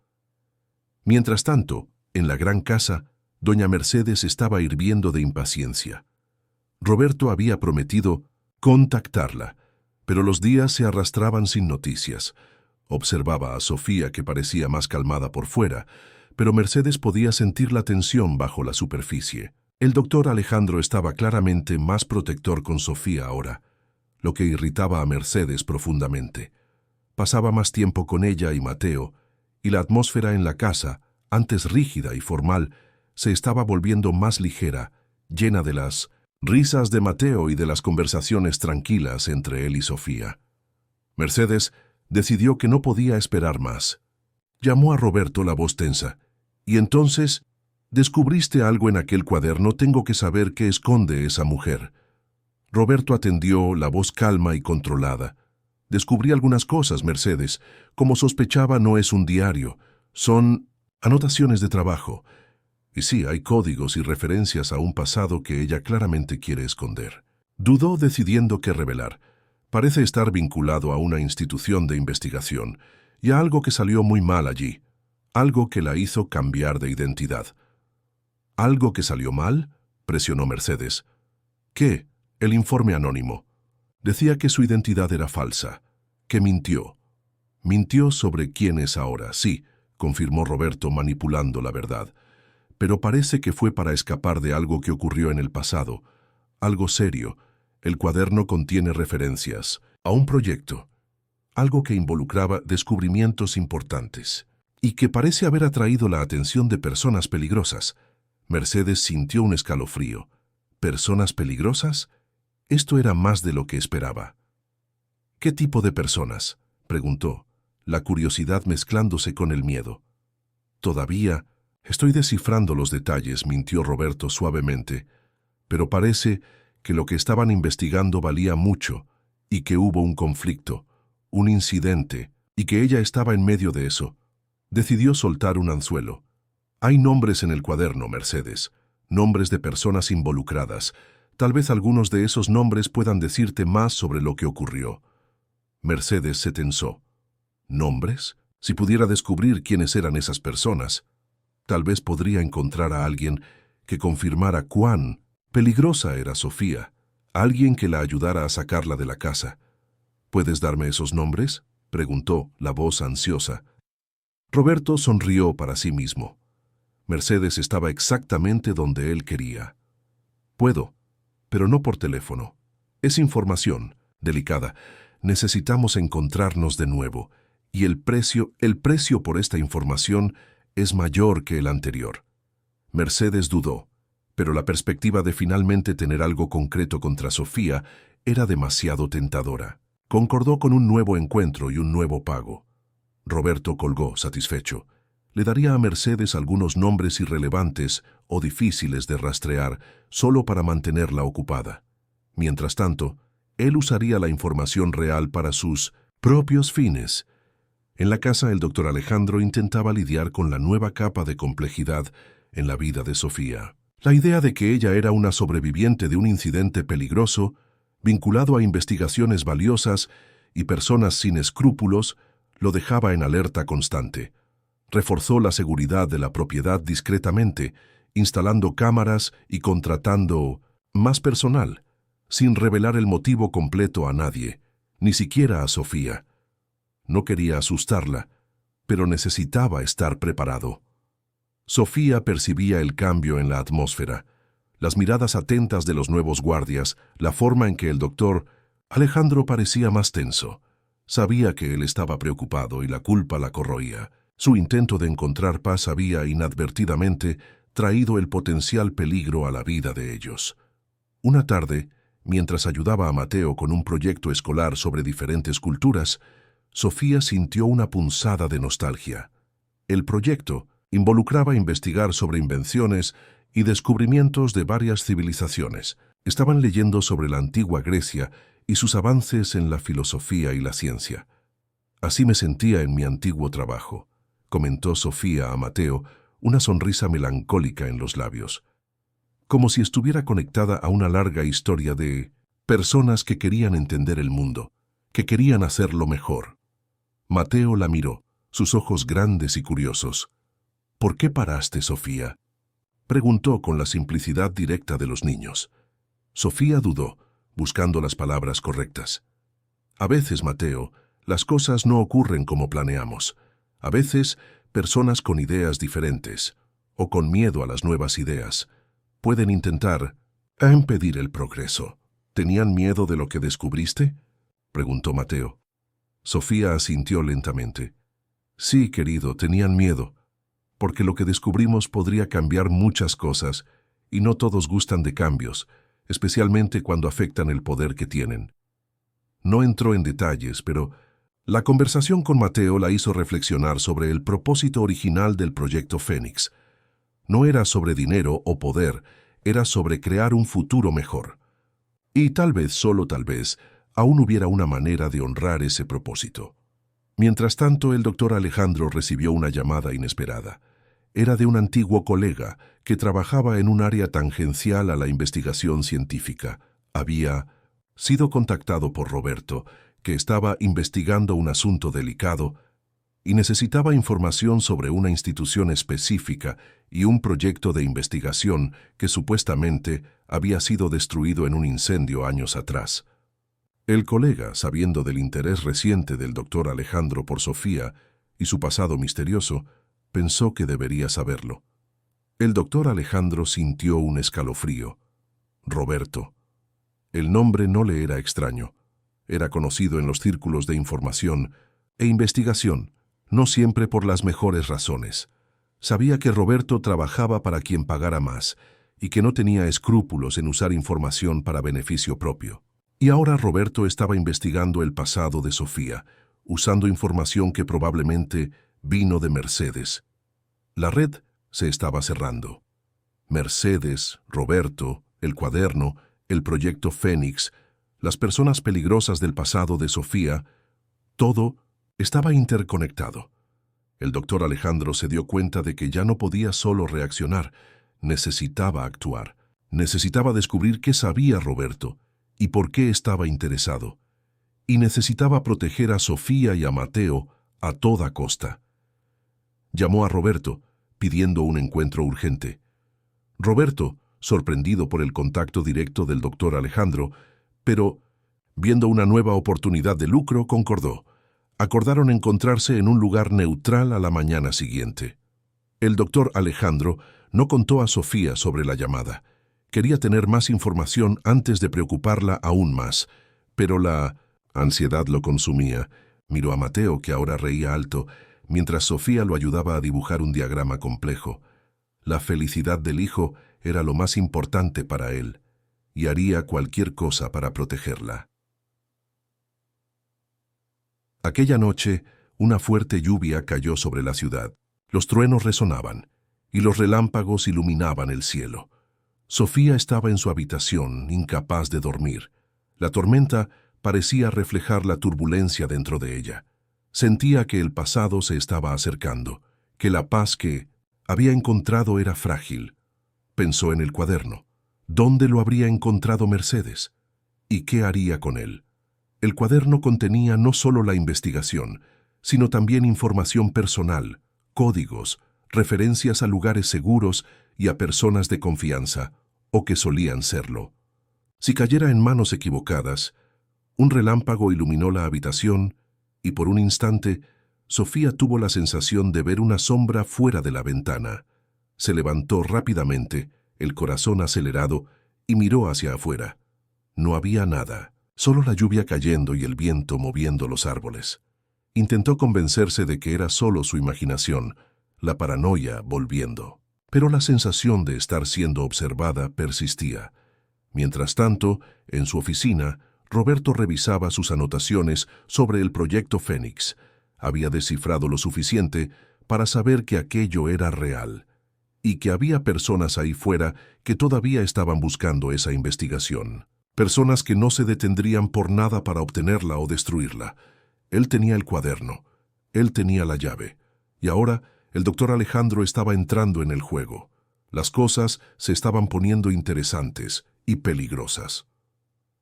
Mientras tanto, en la gran casa, doña Mercedes estaba hirviendo de impaciencia. Roberto había prometido contactarla, pero los días se arrastraban sin noticias. Observaba a Sofía, que parecía más calmada por fuera, pero Mercedes podía sentir la tensión bajo la superficie. El doctor Alejandro estaba claramente más protector con Sofía ahora, lo que irritaba a Mercedes profundamente. Pasaba más tiempo con ella y Mateo, y la atmósfera en la casa, antes rígida y formal, se estaba volviendo más ligera, llena de las risas de Mateo y de las conversaciones tranquilas entre él y Sofía. Mercedes decidió que no podía esperar más. Llamó a Roberto, la voz tensa. «Y entonces, ¿descubriste algo en aquel cuaderno? Tengo que saber qué esconde esa mujer». Roberto atendió, la voz calma y controlada. «Descubrí algunas cosas, Mercedes. Como sospechaba, no es un diario. Son anotaciones de trabajo. Y sí, hay códigos y referencias a un pasado que ella claramente quiere esconder». Dudó, decidiendo qué revelar. Parece estar vinculado a una institución de investigación y a algo que salió muy mal allí, algo que la hizo cambiar de identidad. ¿Algo que salió mal?, presionó Mercedes. ¿Qué? El informe anónimo. Decía que su identidad era falsa, que mintió. Mintió sobre quién es ahora, sí, confirmó Roberto, manipulando la verdad. Pero parece que fue para escapar de algo que ocurrió en el pasado, algo serio, El cuaderno contiene referencias a un proyecto, algo que involucraba descubrimientos importantes y que parece haber atraído la atención de personas peligrosas. Mercedes sintió un escalofrío. ¿Personas peligrosas? Esto era más de lo que esperaba. ¿Qué tipo de personas?, preguntó, la curiosidad mezclándose con el miedo. Todavía estoy descifrando los detalles, mintió Roberto suavemente, pero parece que lo que estaban investigando valía mucho y que hubo un conflicto, un incidente, y que ella estaba en medio de eso. Decidió soltar un anzuelo. Hay nombres en el cuaderno, Mercedes, nombres de personas involucradas. Tal vez algunos de esos nombres puedan decirte más sobre lo que ocurrió. Mercedes se tensó. ¿Nombres? Si pudiera descubrir quiénes eran esas personas, tal vez podría encontrar a alguien que confirmara cuán peligrosa era Sofía, alguien que la ayudara a sacarla de la casa. ¿Puedes darme esos nombres?, preguntó, la voz ansiosa. Roberto sonrió para sí mismo. Mercedes estaba exactamente donde él quería. Puedo, pero no por teléfono. Es información delicada. Necesitamos encontrarnos de nuevo, y el precio por esta información es mayor que el anterior. Mercedes dudó, pero la perspectiva de finalmente tener algo concreto contra Sofía era demasiado tentadora. Concordó con un nuevo encuentro y un nuevo pago. Roberto colgó, satisfecho. Le daría a Mercedes algunos nombres irrelevantes o difíciles de rastrear solo para mantenerla ocupada. Mientras tanto, él usaría la información real para sus propios fines. En la casa, el doctor Alejandro intentaba lidiar con la nueva capa de complejidad en la vida de Sofía. La idea de que ella era una sobreviviente de un incidente peligroso, vinculado a investigaciones valiosas y personas sin escrúpulos, lo dejaba en alerta constante. Reforzó la seguridad de la propiedad discretamente, instalando cámaras y contratando más personal, sin revelar el motivo completo a nadie, ni siquiera a Sofía. No quería asustarla, pero necesitaba estar preparado. Sofía percibía el cambio en la atmósfera, las miradas atentas de los nuevos guardias, la forma en que el doctor Alejandro parecía más tenso. Sabía que él estaba preocupado y la culpa la corroía. Su intento de encontrar paz había inadvertidamente traído el potencial peligro a la vida de ellos. Una tarde, mientras ayudaba a Mateo con un proyecto escolar sobre diferentes culturas, Sofía sintió una punzada de nostalgia. El proyecto involucraba investigar sobre invenciones y descubrimientos de varias civilizaciones. Estaban leyendo sobre la antigua Grecia y sus avances en la filosofía y la ciencia. Así me sentía en mi antiguo trabajo, comentó Sofía a Mateo, una sonrisa melancólica en los labios, como si estuviera conectada a una larga historia de personas que querían entender el mundo, que querían hacerlo mejor. Mateo la miró, sus ojos grandes y curiosos. ¿Por qué paraste, Sofía?, preguntó con la simplicidad directa de los niños. Sofía dudó, buscando las palabras correctas. A veces, Mateo, las cosas no ocurren como planeamos. A veces, personas con ideas diferentes, o con miedo a las nuevas ideas, pueden intentar impedir el progreso. ¿Tenían miedo de lo que descubriste?, preguntó Mateo. Sofía asintió lentamente. Sí, querido, tenían miedo, porque lo que descubrimos podría cambiar muchas cosas, y no todos gustan de cambios, especialmente cuando afectan el poder que tienen. No entró en detalles, pero la conversación con Mateo la hizo reflexionar sobre el propósito original del proyecto Fénix. No era sobre dinero o poder, era sobre crear un futuro mejor. Y tal vez, solo tal vez, aún hubiera una manera de honrar ese propósito. Mientras tanto, el doctor Alejandro recibió una llamada inesperada. Era de un antiguo colega que trabajaba en un área tangencial a la investigación científica. Había sido contactado por Roberto, que estaba investigando un asunto delicado y necesitaba información sobre una institución específica y un proyecto de investigación que supuestamente había sido destruido en un incendio años atrás. El colega, sabiendo del interés reciente del doctor Alejandro por Sofía y su pasado misterioso, pensó que debería saberlo. El doctor Alejandro sintió un escalofrío. Roberto. El nombre no le era extraño. Era conocido en los círculos de información e investigación, no siempre por las mejores razones. Sabía que Roberto trabajaba para quien pagara más y que no tenía escrúpulos en usar información para beneficio propio. Y ahora Roberto estaba investigando el pasado de Sofía, usando información que probablemente vino de Mercedes. La red se estaba cerrando. Mercedes, Roberto, el cuaderno, el proyecto Fénix, las personas peligrosas del pasado de Sofía, todo estaba interconectado. El doctor Alejandro se dio cuenta de que ya no podía solo reaccionar, necesitaba actuar. Necesitaba descubrir qué sabía Roberto y por qué estaba interesado. Y necesitaba proteger a Sofía y a Mateo a toda costa. Llamó a Roberto, pidiendo un encuentro urgente. Roberto, sorprendido por el contacto directo del doctor Alejandro, pero, viendo una nueva oportunidad de lucro, concordó. Acordaron encontrarse en un lugar neutral a la mañana siguiente. El doctor Alejandro no contó a Sofía sobre la llamada. Quería tener más información antes de preocuparla aún más, pero la ansiedad lo consumía. Miró a Mateo, que ahora reía alto, mientras Sofía lo ayudaba a dibujar un diagrama complejo. La felicidad del hijo era lo más importante para él, y haría cualquier cosa para protegerla. Aquella noche, una fuerte lluvia cayó sobre la ciudad. Los truenos resonaban, y los relámpagos iluminaban el cielo. Sofía estaba en su habitación, incapaz de dormir. La tormenta parecía reflejar la turbulencia dentro de ella. Sentía que el pasado se estaba acercando, que la paz que había encontrado era frágil. Pensó en el cuaderno. ¿Dónde lo habría encontrado Mercedes? ¿Y qué haría con él? El cuaderno contenía no solo la investigación, sino también información personal, códigos, referencias a lugares seguros y a personas de confianza, o que solían serlo. Si cayera en manos equivocadas, un relámpago iluminó la habitación y por un instante Sofía tuvo la sensación de ver una sombra fuera de la ventana. Se levantó rápidamente, el corazón acelerado, y miró hacia afuera. No había nada, solo la lluvia cayendo y el viento moviendo los árboles. Intentó convencerse de que era solo su imaginación, la paranoia volviendo. Pero la sensación de estar siendo observada persistía. Mientras tanto, en su oficina, Roberto revisaba sus anotaciones sobre el proyecto Fénix. Había descifrado lo suficiente para saber que aquello era real y que había personas ahí fuera que todavía estaban buscando esa investigación. Personas que no se detendrían por nada para obtenerla o destruirla. Él tenía el cuaderno, él tenía la llave, y ahora el doctor Alejandro estaba entrando en el juego. Las cosas se estaban poniendo interesantes y peligrosas.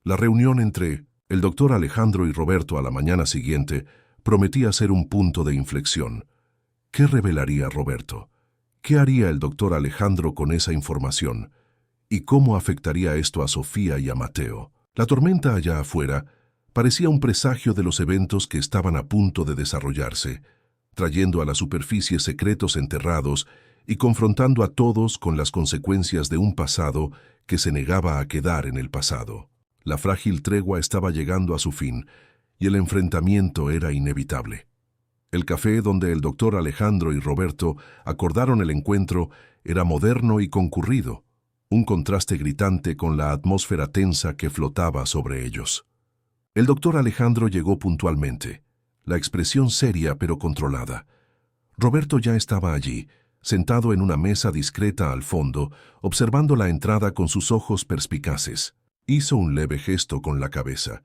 La reunión entre el doctor Alejandro y Roberto a la mañana siguiente prometía ser un punto de inflexión. ¿Qué revelaría Roberto? ¿Qué haría el doctor Alejandro con esa información? ¿Y cómo afectaría esto a Sofía y a Mateo? La tormenta allá afuera parecía un presagio de los eventos que estaban a punto de desarrollarse, trayendo a la superficie secretos enterrados y confrontando a todos con las consecuencias de un pasado que se negaba a quedar en el pasado. La frágil tregua estaba llegando a su fin y el enfrentamiento era inevitable. El café donde el doctor Alejandro y Roberto acordaron el encuentro era moderno y concurrido, un contraste gritante con la atmósfera tensa que flotaba sobre ellos. El doctor Alejandro llegó puntualmente, la expresión seria pero controlada. Roberto ya estaba allí, sentado en una mesa discreta al fondo, observando la entrada con sus ojos perspicaces. Hizo un leve gesto con la cabeza,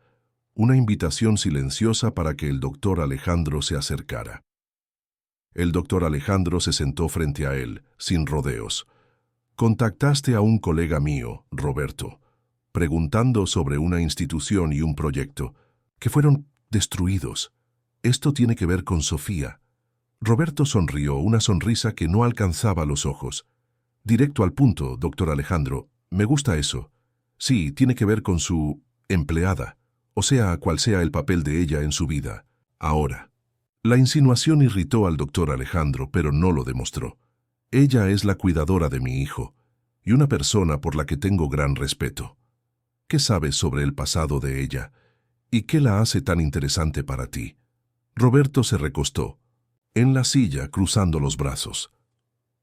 una invitación silenciosa para que el doctor Alejandro se acercara. El doctor Alejandro se sentó frente a él, sin rodeos. «Contactaste a un colega mío, Roberto, preguntando sobre una institución y un proyecto, que fueron destruidos. Esto tiene que ver con Sofía». Roberto sonrió, una sonrisa que no alcanzaba los ojos. «Directo al punto, doctor Alejandro. Me gusta eso. Sí, tiene que ver con su empleada, o sea, cual sea el papel de ella en su vida, ahora». La insinuación irritó al doctor Alejandro, pero no lo demostró. «Ella es la cuidadora de mi hijo, y una persona por la que tengo gran respeto». ¿Qué sabes sobre el pasado de ella? ¿Y qué la hace tan interesante para ti? Roberto se recostó en la silla, cruzando los brazos.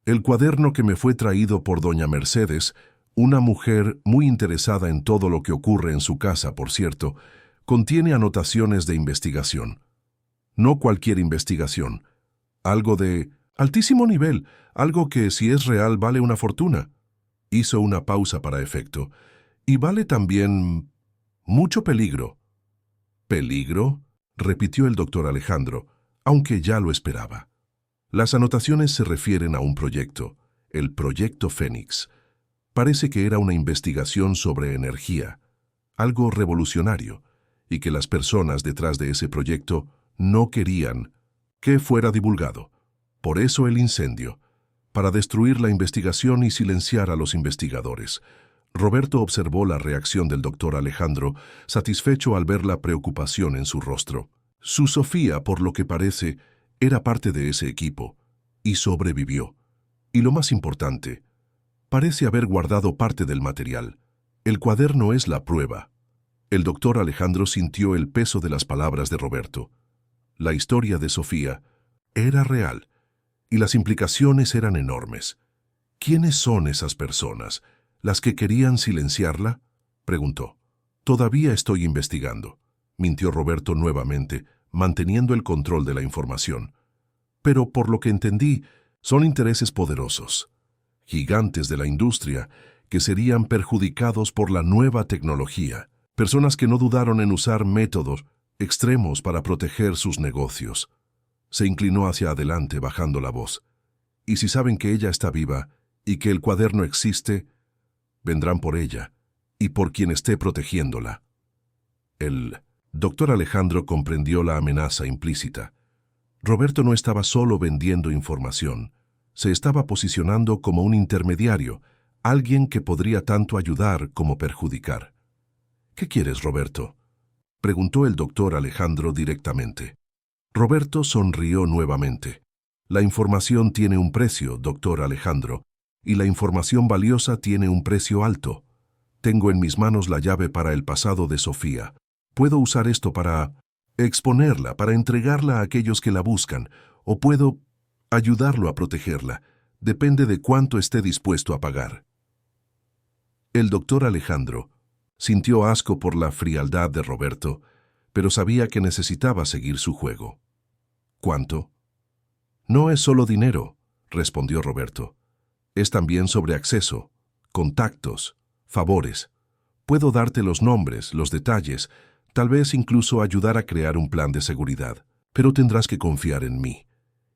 El cuaderno que me fue traído por doña Mercedes, una mujer muy interesada en todo lo que ocurre en su casa, por cierto, contiene anotaciones de investigación. No cualquier investigación. Algo de altísimo nivel, algo que, si es real, vale una fortuna. Hizo una pausa para efecto. Y vale también mucho peligro. ¿Peligro?, repitió el doctor Alejandro, aunque ya lo esperaba. Las anotaciones se refieren a un proyecto, el Proyecto Fénix. Parece que era una investigación sobre energía, algo revolucionario, y que las personas detrás de ese proyecto no querían que fuera divulgado. Por eso el incendio, para destruir la investigación y silenciar a los investigadores. Roberto observó la reacción del doctor Alejandro, satisfecho al ver la preocupación en su rostro. Su Sofía, por lo que parece, era parte de ese equipo, y sobrevivió. Y lo más importante, parece haber guardado parte del material. El cuaderno es la prueba. El doctor Alejandro sintió el peso de las palabras de Roberto. La historia de Sofía era real, y las implicaciones eran enormes. ¿Quiénes son esas personas? ¿Las que querían silenciarla?, preguntó. Todavía estoy investigando, mintió Roberto nuevamente, manteniendo el control de la información. Pero por lo que entendí, son intereses poderosos, gigantes de la industria, que serían perjudicados por la nueva tecnología, personas que no dudaron en usar métodos extremos para proteger sus negocios. Se inclinó hacia adelante, bajando la voz. Y si saben que ella está viva y que el cuaderno existe, vendrán por ella y por quien esté protegiéndola. El doctor Alejandro comprendió la amenaza implícita. Roberto no estaba solo vendiendo información, se estaba posicionando como un intermediario, alguien que podría tanto ayudar como perjudicar. ¿Qué quieres, Roberto?, preguntó el doctor Alejandro directamente. Roberto sonrió nuevamente. La información tiene un precio, doctor Alejandro, y la información valiosa tiene un precio alto. Tengo en mis manos la llave para el pasado de Sofía. Puedo usar esto para exponerla, para entregarla a aquellos que la buscan, o puedo ayudarlo a protegerla. Depende de cuánto esté dispuesto a pagar. El doctor Alejandro sintió asco por la frialdad de Roberto, pero sabía que necesitaba seguir su juego. ¿Cuánto? No es solo dinero, respondió Roberto. Es también sobre acceso, contactos, favores. Puedo darte los nombres, los detalles, tal vez incluso ayudar a crear un plan de seguridad, pero tendrás que confiar en mí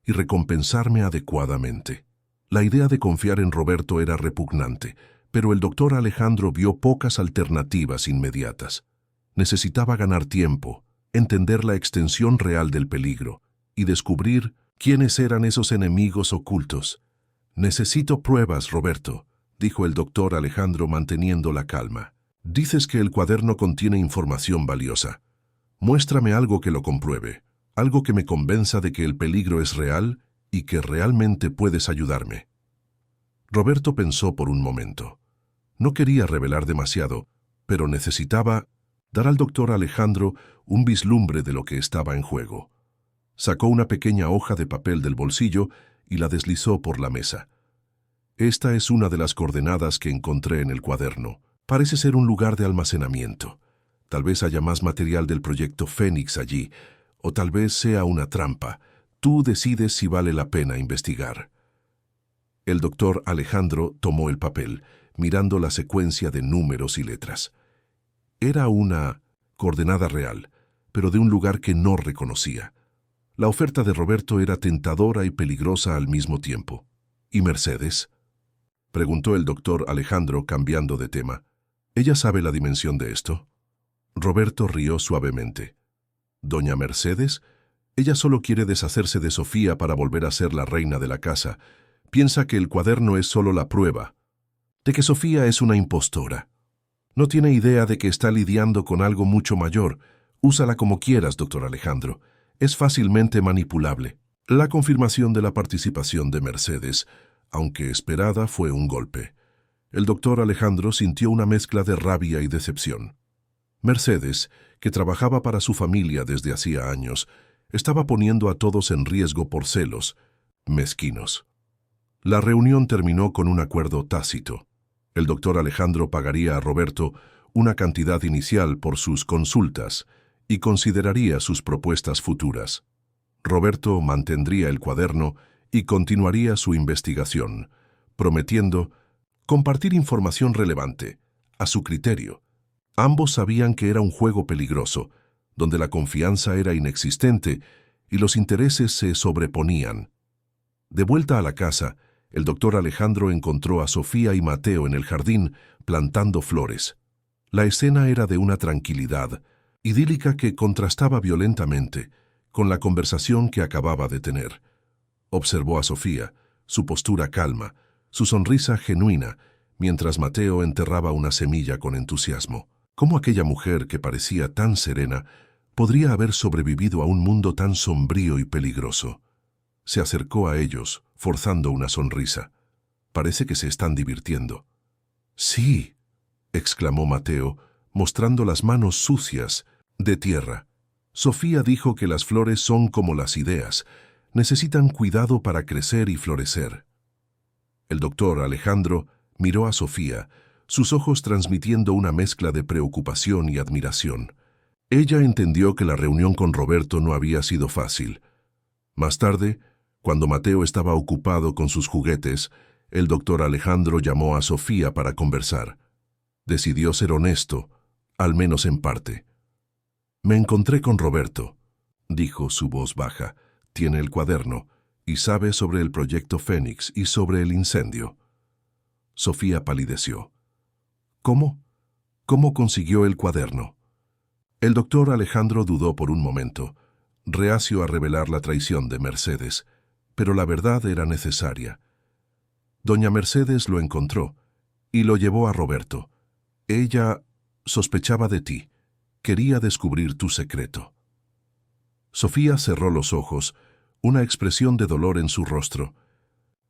y recompensarme adecuadamente. La idea de confiar en Roberto era repugnante, pero el doctor Alejandro vio pocas alternativas inmediatas. Necesitaba ganar tiempo, entender la extensión real del peligro y descubrir quiénes eran esos enemigos ocultos. Necesito pruebas, Roberto, dijo el doctor Alejandro manteniendo la calma. Dices que el cuaderno contiene información valiosa. Muéstrame algo que lo compruebe, algo que me convenza de que el peligro es real y que realmente puedes ayudarme. Roberto pensó por un momento. No quería revelar demasiado, pero necesitaba dar al doctor Alejandro un vislumbre de lo que estaba en juego. Sacó una pequeña hoja de papel del bolsillo y la deslizó por la mesa. Esta es una de las coordenadas que encontré en el cuaderno. Parece ser un lugar de almacenamiento. Tal vez haya más material del proyecto Fénix allí, o tal vez sea una trampa. Tú decides si vale la pena investigar. El doctor Alejandro tomó el papel, mirando la secuencia de números y letras. Era una coordenada real, pero de un lugar que no reconocía. La oferta de Roberto era tentadora y peligrosa al mismo tiempo. ¿Y Mercedes?, preguntó el doctor Alejandro, cambiando de tema. ¿Ella sabe la dimensión de esto? Roberto rió suavemente. ¿Doña Mercedes? Ella solo quiere deshacerse de Sofía para volver a ser la reina de la casa. Piensa que el cuaderno es solo la prueba de que Sofía es una impostora. No tiene idea de que está lidiando con algo mucho mayor. Úsala como quieras, doctor Alejandro. Es fácilmente manipulable. La confirmación de la participación de Mercedes, aunque esperada, fue un golpe. El doctor Alejandro sintió una mezcla de rabia y decepción. Mercedes, que trabajaba para su familia desde hacía años, estaba poniendo a todos en riesgo por celos, mezquinos. La reunión terminó con un acuerdo tácito. El doctor Alejandro pagaría a Roberto una cantidad inicial por sus consultas y consideraría sus propuestas futuras. Roberto mantendría el cuaderno y continuaría su investigación, prometiendo compartir información relevante, a su criterio. Ambos sabían que era un juego peligroso, donde la confianza era inexistente y los intereses se sobreponían. De vuelta a la casa, el doctor Alejandro encontró a Sofía y Mateo en el jardín plantando flores. La escena era de una tranquilidad idílica que contrastaba violentamente con la conversación que acababa de tener. Observó a Sofía, su postura calma, su sonrisa genuina, mientras Mateo enterraba una semilla con entusiasmo. ¿Cómo aquella mujer que parecía tan serena podría haber sobrevivido a un mundo tan sombrío y peligroso? Se acercó a ellos, forzando una sonrisa. Parece que se están divirtiendo. Sí, exclamó Mateo, mostrando las manos sucias, de tierra. Sofía dijo que las flores son como las ideas, necesitan cuidado para crecer y florecer. El doctor Alejandro miró a Sofía, sus ojos transmitiendo una mezcla de preocupación y admiración. Ella entendió que la reunión con Roberto no había sido fácil. Más tarde, cuando Mateo estaba ocupado con sus juguetes, el doctor Alejandro llamó a Sofía para conversar. Decidió ser honesto, al menos en parte. «Me encontré con Roberto», dijo su voz baja. «Tiene el cuaderno y sabe sobre el proyecto Fénix y sobre el incendio». Sofía palideció. «¿Cómo? ¿Cómo consiguió el cuaderno?» El doctor Alejandro dudó por un momento, reacio a revelar la traición de Mercedes, pero la verdad era necesaria. Doña Mercedes lo encontró y lo llevó a Roberto. Ella sospechaba de ti, quería descubrir tu secreto. Sofía cerró los ojos, una expresión de dolor en su rostro.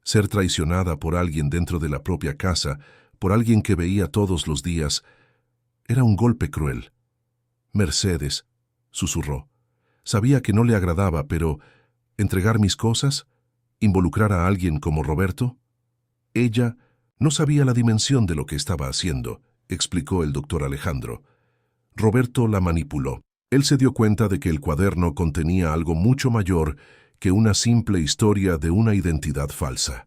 Ser traicionada por alguien dentro de la propia casa, por alguien que veía todos los días, era un golpe cruel. «Mercedes», susurró. Sabía que no le agradaba, pero ¿entregar mis cosas? ¿Involucrar a alguien como Roberto? Ella no sabía la dimensión de lo que estaba haciendo, explicó el doctor Alejandro. Roberto la manipuló. Él se dio cuenta de que el cuaderno contenía algo mucho mayor que una simple historia de una identidad falsa.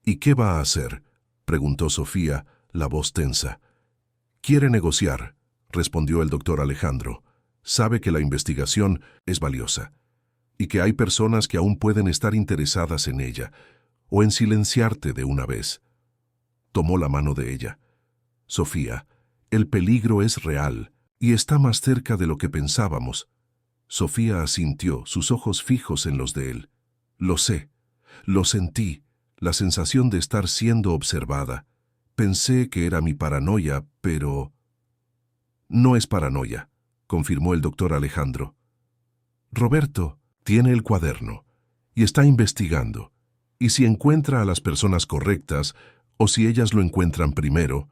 «¿Y qué va a hacer?», preguntó Sofía, la voz tensa. «Quiere negociar», respondió el doctor Alejandro. «Sabe que la investigación es valiosa y que hay personas que aún pueden estar interesadas en ella o en silenciarte de una vez». Tomó la mano de ella. «Sofía, el peligro es real y está más cerca de lo que pensábamos». Sofía asintió, sus ojos fijos en los de él. «Lo sé, lo sentí, la sensación de estar siendo observada. Pensé que era mi paranoia, pero...» «No es paranoia», confirmó el doctor Alejandro. «Roberto tiene el cuaderno y está investigando, y si encuentra a las personas correctas, o si ellas lo encuentran primero».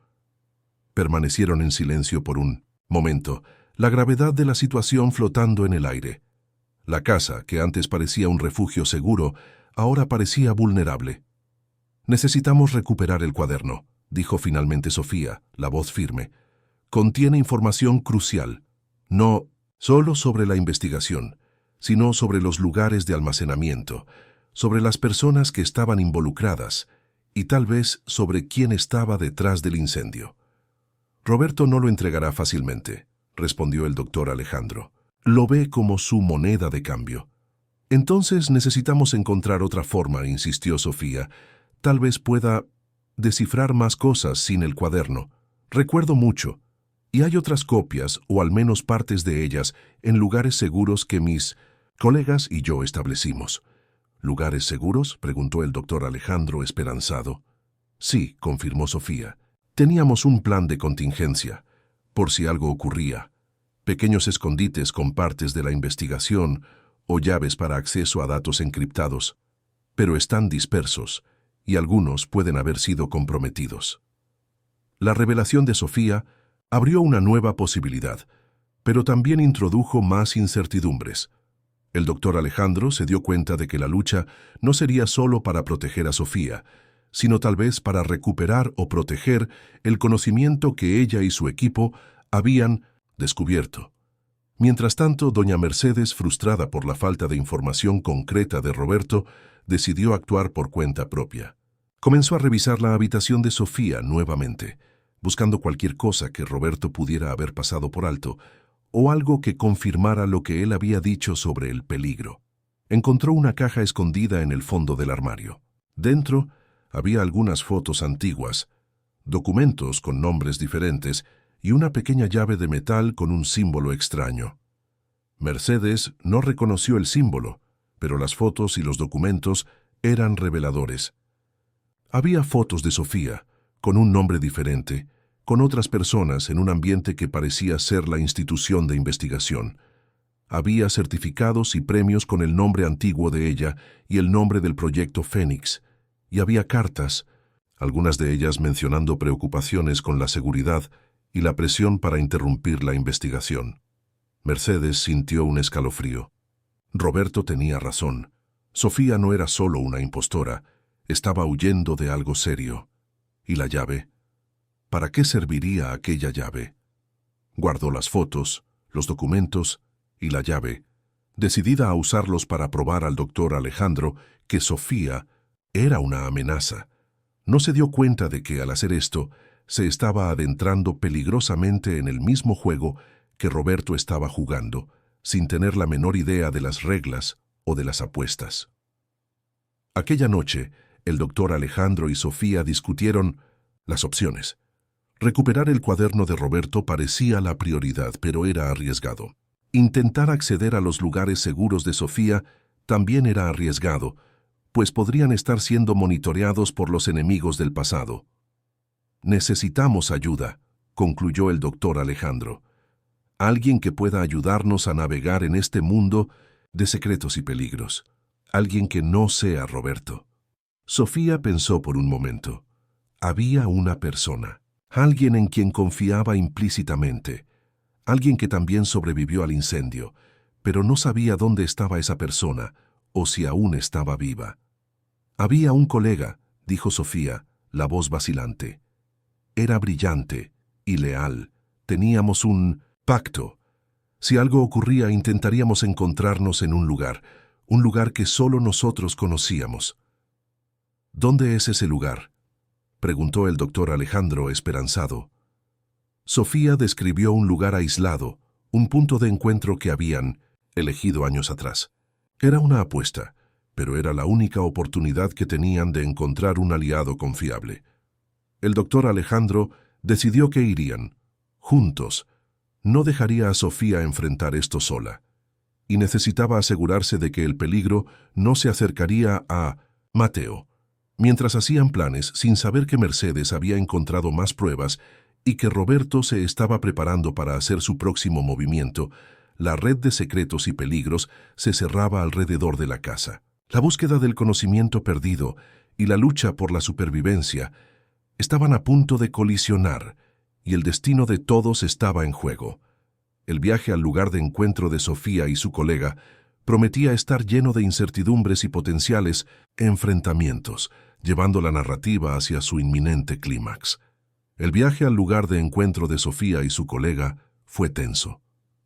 Permanecieron en silencio por un momento, la gravedad de la situación flotando en el aire. La casa, que antes parecía un refugio seguro, ahora parecía vulnerable. «Necesitamos recuperar el cuaderno», dijo finalmente Sofía, la voz firme. «Contiene información crucial, no solo sobre la investigación, sino sobre los lugares de almacenamiento, sobre las personas que estaban involucradas y tal vez sobre quién estaba detrás del incendio». «Roberto no lo entregará fácilmente», respondió el doctor Alejandro. «Lo ve como su moneda de cambio». «Entonces necesitamos encontrar otra forma», insistió Sofía. «Tal vez pueda descifrar más cosas sin el cuaderno. Recuerdo mucho, y hay otras copias, o al menos partes de ellas, en lugares seguros que mis colegas y yo establecimos». «¿Lugares seguros?», preguntó el doctor Alejandro esperanzado. «Sí», confirmó Sofía. «Teníamos un plan de contingencia, por si algo ocurría. Pequeños escondites con partes de la investigación o llaves para acceso a datos encriptados, pero están dispersos y algunos pueden haber sido comprometidos». La revelación de Sofía abrió una nueva posibilidad, pero también introdujo más incertidumbres. El doctor Alejandro se dio cuenta de que la lucha no sería solo para proteger a Sofía, sino tal vez para recuperar o proteger el conocimiento que ella y su equipo habían descubierto. Mientras tanto, doña Mercedes, frustrada por la falta de información concreta de Roberto, decidió actuar por cuenta propia. Comenzó a revisar la habitación de Sofía nuevamente, buscando cualquier cosa que Roberto pudiera haber pasado por alto, o algo que confirmara lo que él había dicho sobre el peligro. Encontró una caja escondida en el fondo del armario. Dentro había algunas fotos antiguas, documentos con nombres diferentes y una pequeña llave de metal con un símbolo extraño. Mercedes no reconoció el símbolo, pero las fotos y los documentos eran reveladores. Había fotos de Sofía, con un nombre diferente, con otras personas en un ambiente que parecía ser la institución de investigación. Había certificados y premios con el nombre antiguo de ella y el nombre del proyecto Fénix, y había cartas, algunas de ellas mencionando preocupaciones con la seguridad y la presión para interrumpir la investigación. Mercedes sintió un escalofrío. Roberto tenía razón. Sofía no era solo una impostora, estaba huyendo de algo serio. ¿Y la llave? ¿Para qué serviría aquella llave? Guardó las fotos, los documentos y la llave, decidida a usarlos para probar al doctor Alejandro que Sofía era una amenaza. No se dio cuenta de que al hacer esto se estaba adentrando peligrosamente en el mismo juego que Roberto estaba jugando, sin tener la menor idea de las reglas o de las apuestas. Aquella noche, el doctor Alejandro y Sofía discutieron las opciones. Recuperar el cuaderno de Roberto parecía la prioridad, pero era arriesgado. Intentar acceder a los lugares seguros de Sofía también era arriesgado, pues podrían estar siendo monitoreados por los enemigos del pasado. Necesitamos ayuda, concluyó el doctor Alejandro. Alguien que pueda ayudarnos a navegar en este mundo de secretos y peligros. Alguien que no sea Roberto. Sofía pensó por un momento. Había una persona. Alguien en quien confiaba implícitamente, alguien que también sobrevivió al incendio, pero no sabía dónde estaba esa persona o si aún estaba viva. Había un colega, dijo Sofía, la voz vacilante. Era brillante y leal. Teníamos un pacto. Si algo ocurría, intentaríamos encontrarnos en un lugar que solo nosotros conocíamos. ¿Dónde es ese lugar?, preguntó el doctor Alejandro, esperanzado. Sofía describió un lugar aislado, un punto de encuentro que habían elegido años atrás. Era una apuesta, pero era la única oportunidad que tenían de encontrar un aliado confiable. El doctor Alejandro decidió que irían, juntos. No dejaría a Sofía enfrentar esto sola, y necesitaba asegurarse de que el peligro no se acercaría a Mateo. Mientras hacían planes, sin saber que Mercedes había encontrado más pruebas y que Roberto se estaba preparando para hacer su próximo movimiento, la red de secretos y peligros se cerraba alrededor de la casa. La búsqueda del conocimiento perdido y la lucha por la supervivencia estaban a punto de colisionar, y el destino de todos estaba en juego. El viaje al lugar de encuentro de Sofía y su colega prometía estar lleno de incertidumbres y potenciales enfrentamientos, llevando la narrativa hacia su inminente clímax. El viaje al lugar de encuentro de Sofía y su colega fue tenso.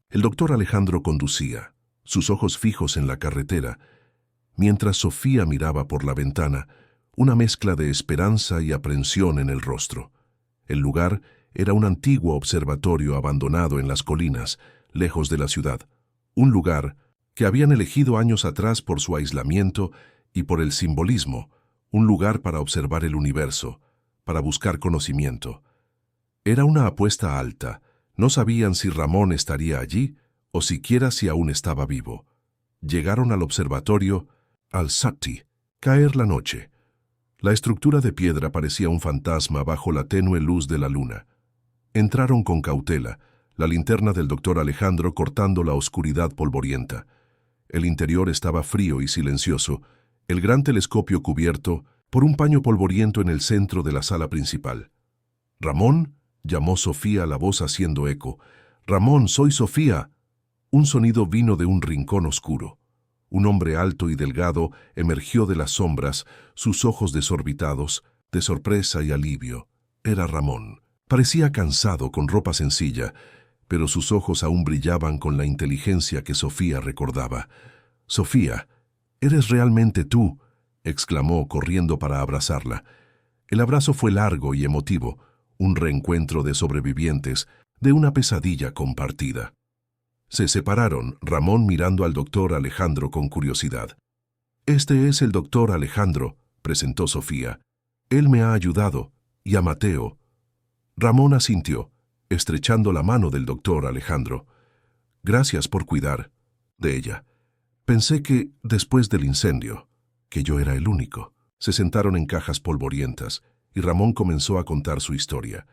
El doctor Alejandro conducía, sus ojos fijos en la carretera, mientras Sofía miraba por la ventana, una mezcla de esperanza y aprensión en el rostro. El lugar era un antiguo observatorio abandonado en las colinas, lejos de la ciudad, un lugar que habían elegido años atrás por su aislamiento y por el simbolismo, un lugar para observar el universo, para buscar conocimiento. Era una apuesta alta. No sabían si Ramón estaría allí o siquiera si aún estaba vivo. Llegaron al observatorio, al Sati, caer la noche. La estructura de piedra parecía un fantasma bajo la tenue luz de la luna. Entraron con cautela, la linterna del doctor Alejandro cortando la oscuridad polvorienta. El interior estaba frío y silencioso, el gran telescopio cubierto por un paño polvoriento en el centro de la sala principal. —¡Ramón! —llamó Sofía, la voz haciendo eco. —¡Ramón, soy Sofía! Un sonido vino de un rincón oscuro. Un hombre alto y delgado emergió de las sombras, sus ojos desorbitados, de sorpresa y alivio. Era Ramón. Parecía cansado, con ropa sencilla, pero sus ojos aún brillaban con la inteligencia que Sofía recordaba. —Sofía, ¿eres realmente tú? —exclamó, corriendo para abrazarla. El abrazo fue largo y emotivo, un reencuentro de sobrevivientes de una pesadilla compartida. Se separaron, Ramón mirando al doctor Alejandro con curiosidad. —Este es el doctor Alejandro —presentó Sofía—. Él me ha ayudado, y a Mateo. Ramón asintió, estrechando la mano del doctor Alejandro. —Gracias por cuidar de ella. Pensé que, después del incendio, que yo era el único. Se sentaron en cajas polvorientas, y Ramón comenzó a contar su historia.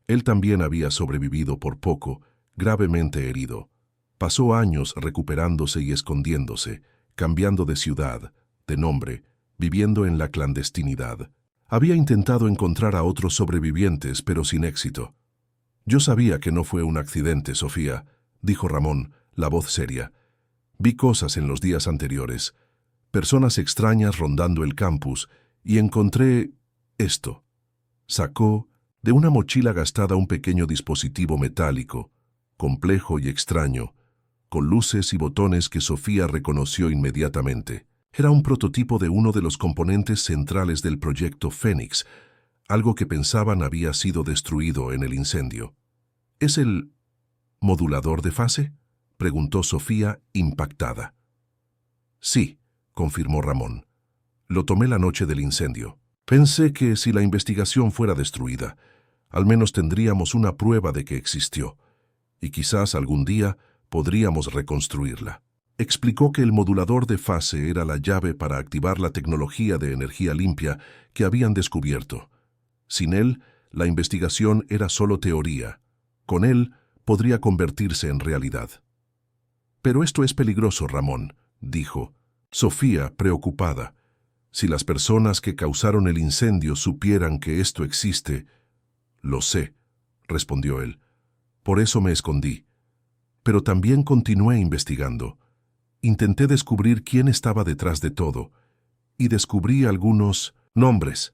Él también había sobrevivido por poco, gravemente herido. Pasó años recuperándose y escondiéndose, cambiando de ciudad, de nombre, viviendo en la clandestinidad. Había intentado encontrar a otros sobrevivientes, pero sin éxito. Yo sabía que no fue un accidente, Sofía, dijo Ramón, la voz seria. Vi cosas en los días anteriores, personas extrañas rondando el campus, y encontré esto. Sacó de una mochila gastada un pequeño dispositivo metálico, complejo y extraño, con luces y botones que Sofía reconoció inmediatamente. Era un prototipo de uno de los componentes centrales del proyecto Fénix, algo que pensaban había sido destruido en el incendio. ¿Es el modulador de fase?, preguntó Sofía, impactada. Sí, confirmó Ramón. Lo tomé la noche del incendio. Pensé que si la investigación fuera destruida, al menos tendríamos una prueba de que existió, y quizás algún día podríamos reconstruirla. Explicó que el modulador de fase era la llave para activar la tecnología de energía limpia que habían descubierto. Sin él, la investigación era solo teoría. Con él, podría convertirse en realidad. Pero esto es peligroso, Ramón, dijo. Sofía, preocupada. Si las personas que causaron el incendio supieran que esto existe... Lo sé, respondió él. Por eso me escondí. Pero también continué investigando. Intenté descubrir quién estaba detrás de todo, y descubrí algunos nombres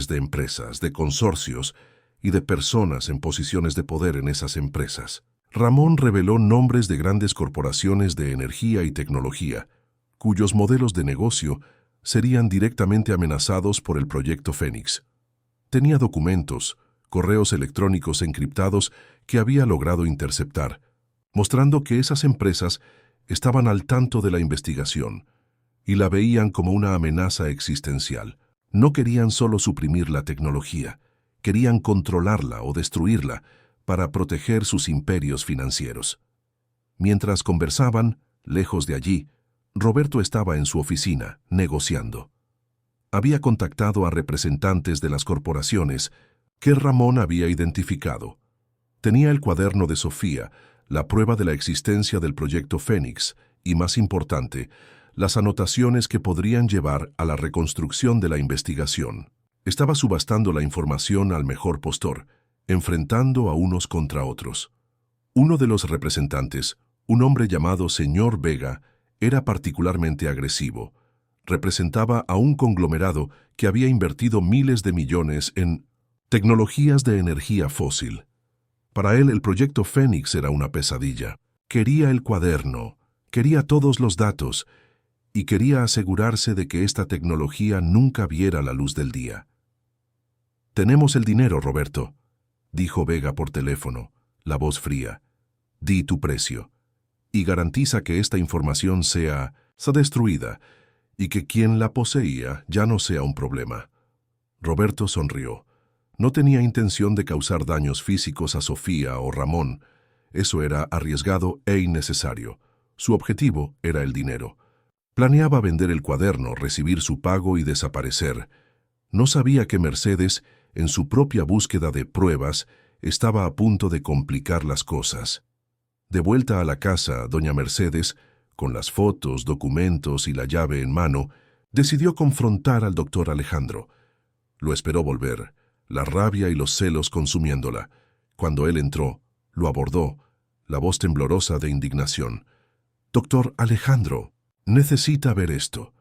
de empresas, de consorcios y de personas en posiciones de poder en esas empresas. Ramón reveló nombres de grandes corporaciones de energía y tecnología, cuyos modelos de negocio serían directamente amenazados por el proyecto Fénix. Tenía documentos, correos electrónicos encriptados que había logrado interceptar, mostrando que esas empresas estaban al tanto de la investigación y la veían como una amenaza existencial. No querían solo suprimir la tecnología, querían controlarla o destruirla para proteger sus imperios financieros. Mientras conversaban, lejos de allí, Roberto estaba en su oficina, negociando. Había contactado a representantes de las corporaciones que Ramón había identificado. Tenía el cuaderno de Sofía, la prueba de la existencia del proyecto Fénix y, más importante, las anotaciones que podrían llevar a la reconstrucción de la investigación. Estaba subastando la información al mejor postor, enfrentando a unos contra otros. Uno de los representantes, un hombre llamado Señor Vega, era particularmente agresivo. Representaba a un conglomerado que había invertido miles de millones en tecnologías de energía fósil. Para él el proyecto Fénix era una pesadilla. Quería el cuaderno, quería todos los datos y quería asegurarse de que esta tecnología nunca viera la luz del día. «Tenemos el dinero, Roberto», dijo Vega por teléfono, la voz fría. «Di tu precio y garantiza que esta información sea destruida y que quien la poseía ya no sea un problema». Roberto sonrió. No tenía intención de causar daños físicos a Sofía o Ramón. Eso era arriesgado e innecesario. Su objetivo era el dinero. Planeaba vender el cuaderno, recibir su pago y desaparecer. No sabía que Mercedes, en su propia búsqueda de pruebas, estaba a punto de complicar las cosas. De vuelta a la casa, doña Mercedes, con las fotos, documentos y la llave en mano, decidió confrontar al doctor Alejandro. Lo esperó volver. la rabia y los celos consumiéndola. Cuando él entró, lo abordó, la voz temblorosa de indignación. «Doctor Alejandro, necesita ver esto.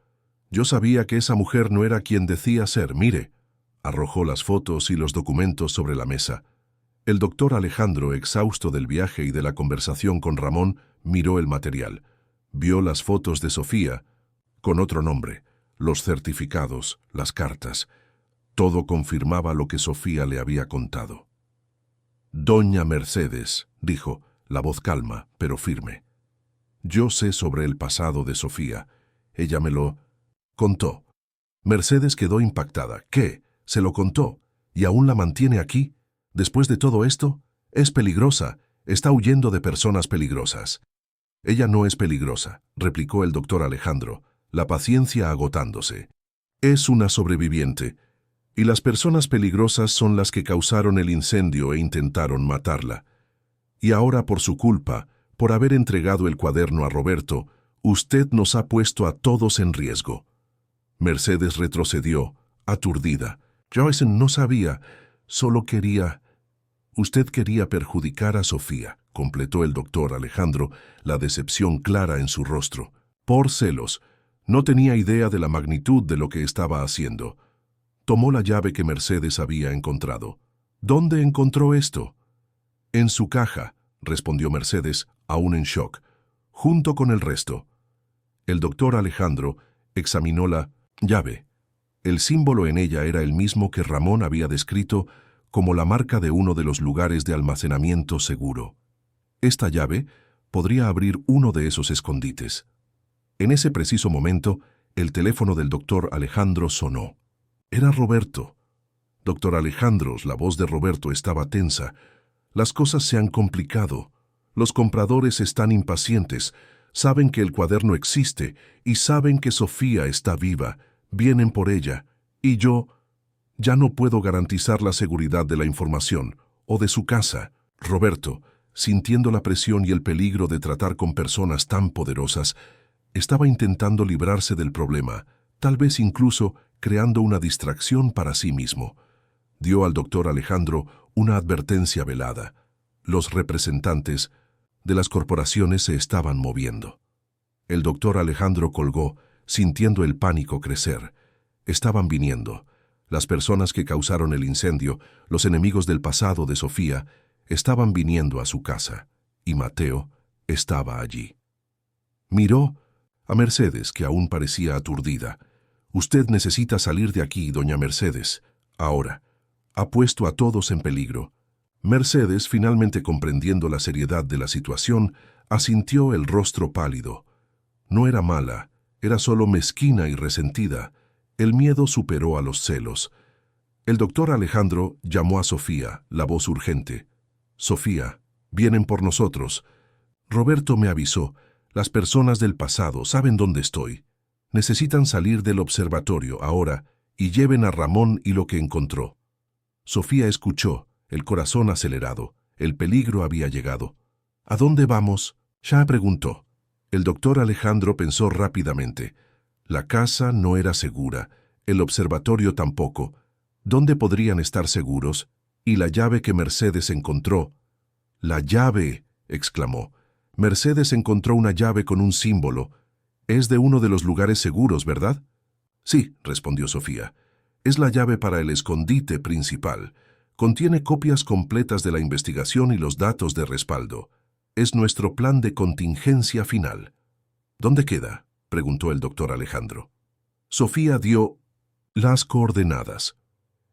Yo sabía que esa mujer no era quien decía ser. Mire». Arrojó las fotos y los documentos sobre la mesa. El doctor Alejandro, exhausto del viaje y de la conversación con Ramón, miró el material. Vio las fotos de Sofía, con otro nombre, los certificados, las cartas. Todo confirmaba lo que Sofía le había contado. «Doña Mercedes», dijo, la voz calma, pero firme. «Yo sé sobre el pasado de Sofía. Ella me lo contó». Mercedes quedó impactada. «¿Qué? ¿Se lo contó? ¿Y aún la mantiene aquí? Después de todo esto, es peligrosa. Está huyendo de personas peligrosas». «Ella no es peligrosa», replicó el doctor Alejandro, la paciencia agotándose. «Es una sobreviviente, y las personas peligrosas son las que causaron el incendio e intentaron matarla. Y ahora, por su culpa, por haber entregado el cuaderno a Roberto, usted nos ha puesto a todos en riesgo». Mercedes retrocedió, aturdida. «Joyce no sabía, solo quería...» «Usted quería perjudicar a Sofía», completó el doctor Alejandro, la decepción clara en su rostro. «Por celos. No tenía idea de la magnitud de lo que estaba haciendo». Tomó la llave que Mercedes había encontrado. «¿Dónde encontró esto?» «En su caja», respondió Mercedes, aún en shock, «junto con el resto». El doctor Alejandro examinó la llave. El símbolo en ella era el mismo que Ramón había descrito como la marca de uno de los lugares de almacenamiento seguro. Esta llave podría abrir uno de esos escondites. En ese preciso momento, el teléfono del doctor Alejandro sonó. Era Roberto. «Doctor Alejandro», la voz de Roberto estaba tensa. «Las cosas se han complicado. Los compradores están impacientes. Saben que el cuaderno existe y saben que Sofía está viva. Vienen por ella. Y yo ya no puedo garantizar la seguridad de la información o de su casa». Roberto, sintiendo la presión y el peligro de tratar con personas tan poderosas, estaba intentando librarse del problema, tal vez incluso creando una distracción para sí mismo. Dio al doctor Alejandro una advertencia velada. Los representantes de las corporaciones se estaban moviendo. El doctor Alejandro colgó, sintiendo el pánico crecer. Estaban viniendo. Las personas que causaron el incendio, los enemigos del pasado de Sofía, estaban viniendo a su casa, y Mateo estaba allí. Miró a Mercedes, que aún parecía aturdida. «Usted necesita salir de aquí, doña Mercedes. Ahora. Ha puesto a todos en peligro». Mercedes, finalmente comprendiendo la seriedad de la situación, asintió, el rostro pálido. No era mala, era solo mezquina y resentida. El miedo superó a los celos. El doctor Alejandro llamó a Sofía, la voz urgente. «Sofía, vienen por nosotros. Roberto me avisó. Las personas del pasado saben dónde estoy. Necesitan salir del observatorio ahora y lleven a Ramón y lo que encontró». Sofía escuchó, el corazón acelerado. El peligro había llegado. «¿A dónde vamos?», ya preguntó. El doctor Alejandro pensó rápidamente. La casa no era segura, el observatorio tampoco. ¿Dónde podrían estar seguros? Y la llave que Mercedes encontró. «¡La llave!», exclamó. «Mercedes encontró una llave con un símbolo. Es de uno de los lugares seguros, ¿verdad?». «Sí», respondió Sofía. «Es la llave para el escondite principal. Contiene copias completas de la investigación y los datos de respaldo. Es nuestro plan de contingencia final». «¿Dónde queda?», preguntó el doctor Alejandro. Sofía dio las coordenadas.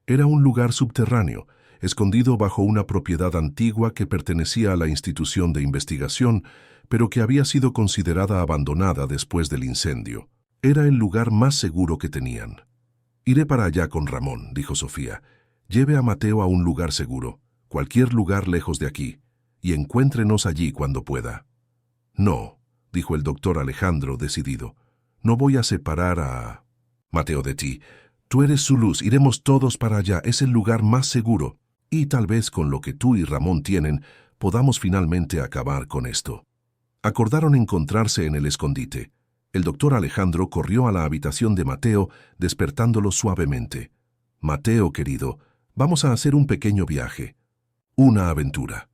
Era un lugar subterráneo, escondido bajo una propiedad antigua que pertenecía a la institución de investigación, pero que había sido considerada abandonada después del incendio. Era el lugar más seguro que tenían. «Iré para allá con Ramón», dijo Sofía. «Lleve a Mateo a un lugar seguro, cualquier lugar lejos de aquí, y encuéntrenos allí cuando pueda». «No», dijo el doctor Alejandro, decidido. «No voy a separar a Mateo de ti. Tú eres su luz, iremos todos para allá, es el lugar más seguro. Y tal vez con lo que tú y Ramón tienen, podamos finalmente acabar con esto». Acordaron encontrarse en el escondite. El doctor Alejandro corrió a la habitación de Mateo, despertándolo suavemente. «Mateo, querido, Vamos a hacer un pequeño viaje, una aventura.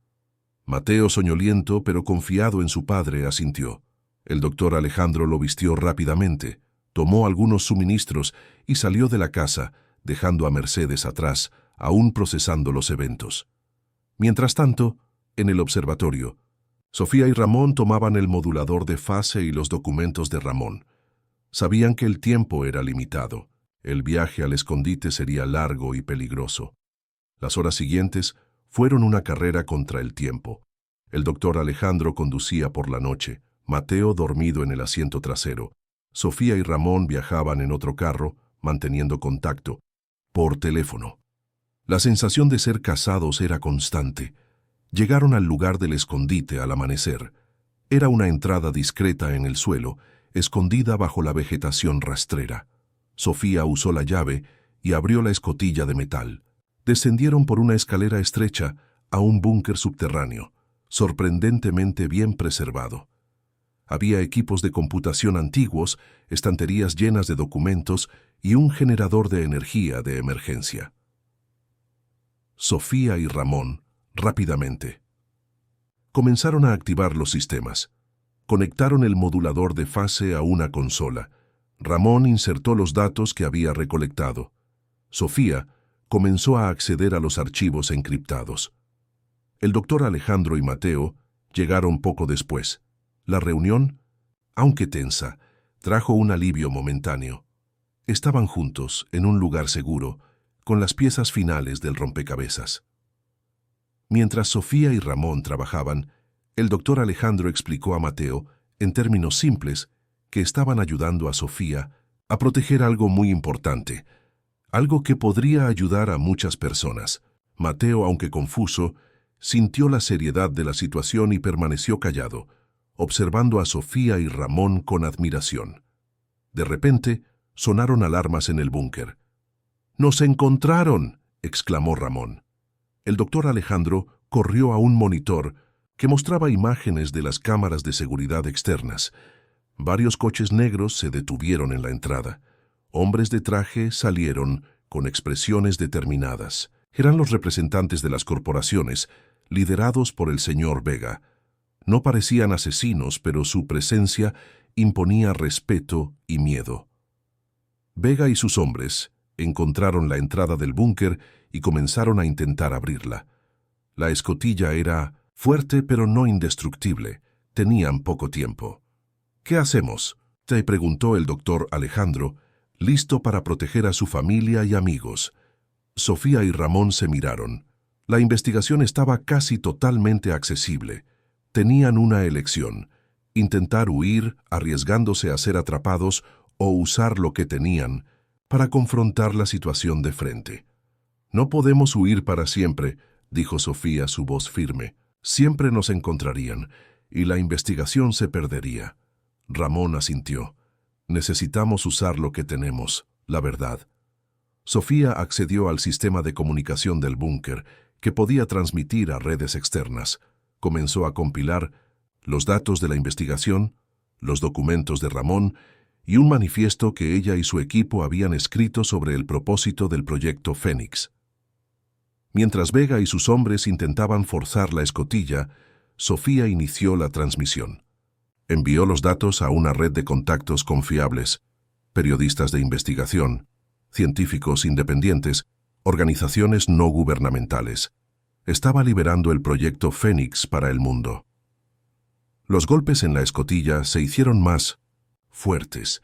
Mateo, soñoliento pero confiado en su padre, asintió. El doctor Alejandro lo vistió rápidamente, tomó algunos suministros y salió de la casa, dejando a Mercedes atrás, aún procesando los eventos. Mientras tanto, en el observatorio, Sofía y Ramón tomaban el modulador de fase y los documentos de Ramón. Sabían que el tiempo era limitado. El viaje al escondite sería largo y peligroso. Las horas siguientes fueron una carrera contra el tiempo. El doctor Alejandro conducía por la noche, Mateo dormido en el asiento trasero. Sofía y Ramón viajaban en otro carro, manteniendo contacto, por teléfono. La sensación de ser casados era constante. Llegaron al lugar del escondite al amanecer. Era una entrada discreta en el suelo, escondida bajo la vegetación rastrera. Sofía usó la llave y abrió la escotilla de metal. Descendieron por una escalera estrecha a un búnker subterráneo, sorprendentemente bien preservado. Había equipos de computación antiguos, estanterías llenas de documentos y un generador de energía de emergencia. Sofía y Ramón, rápidamente, comenzaron a activar los sistemas. Conectaron el modulador de fase a una consola. Ramón insertó los datos que había recolectado. Sofía comenzó a acceder a los archivos encriptados. El doctor Alejandro y Mateo llegaron poco después. La reunión, aunque tensa, trajo un alivio momentáneo. Estaban juntos, en un lugar seguro, con las piezas finales del rompecabezas. Mientras Sofía y Ramón trabajaban, el doctor Alejandro explicó a Mateo, en términos simples, que estaban ayudando a Sofía a proteger algo muy importante, algo que podría ayudar a muchas personas. Mateo, aunque confuso, sintió la seriedad de la situación y permaneció callado, observando a Sofía y Ramón con admiración. De repente, sonaron alarmas en el búnker. ¡Nos encontraron!, exclamó Ramón. El doctor Alejandro corrió a un monitor que mostraba imágenes de las cámaras de seguridad externas. Varios coches negros se detuvieron en la entrada. Hombres de traje salieron con expresiones determinadas. Eran los representantes de las corporaciones, liderados por el señor Vega. No parecían asesinos, pero su presencia imponía respeto y miedo. Vega y sus hombres encontraron la entrada del búnker y comenzaron a intentar abrirla. La escotilla era fuerte pero no indestructible. Tenían poco tiempo. ¿Qué hacemos?, te preguntó el doctor Alejandro, listo para proteger a su familia y amigos. Sofía y Ramón se miraron. La investigación estaba casi totalmente accesible. Tenían una elección: intentar huir, arriesgándose a ser atrapados, o usar lo que tenían para confrontar la situación de frente. No podemos huir para siempre, dijo Sofía, su voz firme. Siempre nos encontrarían, y la investigación se perdería. Ramón asintió. Necesitamos usar lo que tenemos, la verdad. Sofía accedió al sistema de comunicación del búnker, que podía transmitir a redes externas. Comenzó a compilar los datos de la investigación, los documentos de Ramón y un manifiesto que ella y su equipo habían escrito sobre el propósito del proyecto Fénix. Mientras Vega y sus hombres intentaban forzar la escotilla, Sofía inició la transmisión. Envió los datos a una red de contactos confiables, periodistas de investigación, científicos independientes, organizaciones no gubernamentales. Estaba liberando el proyecto Fénix para el mundo. Los golpes en la escotilla se hicieron más fuertes.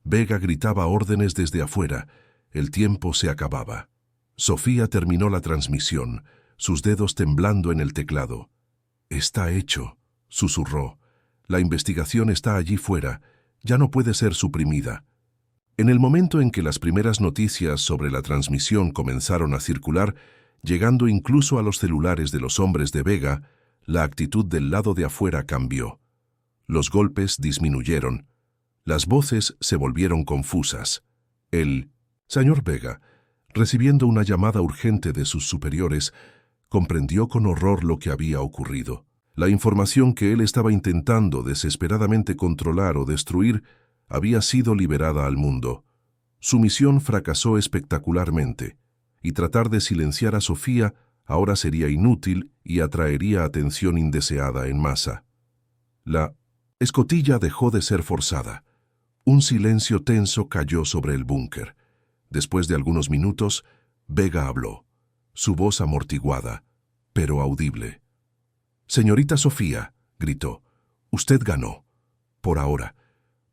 Vega gritaba órdenes desde afuera. El tiempo se acababa. Sofía terminó la transmisión, sus dedos temblando en el teclado. «Está hecho», susurró. «La investigación está allí fuera. Ya no puede ser suprimida». En el momento en que las primeras noticias sobre la transmisión comenzaron a circular, llegando incluso a los celulares de los hombres de Vega, la actitud del lado de afuera cambió. Los golpes disminuyeron. Las voces se volvieron confusas. El señor Vega, recibiendo una llamada urgente de sus superiores, comprendió con horror lo que había ocurrido. La información que él estaba intentando desesperadamente controlar o destruir había sido liberada al mundo. Su misión fracasó espectacularmente. y tratar de silenciar a Sofía ahora sería inútil y atraería atención indeseada en masa. La escotilla dejó de ser forzada. Un silencio tenso cayó sobre el búnker. Después de algunos minutos, Vega habló, su voz amortiguada, pero audible. «Señorita Sofía», gritó, «usted ganó, por ahora,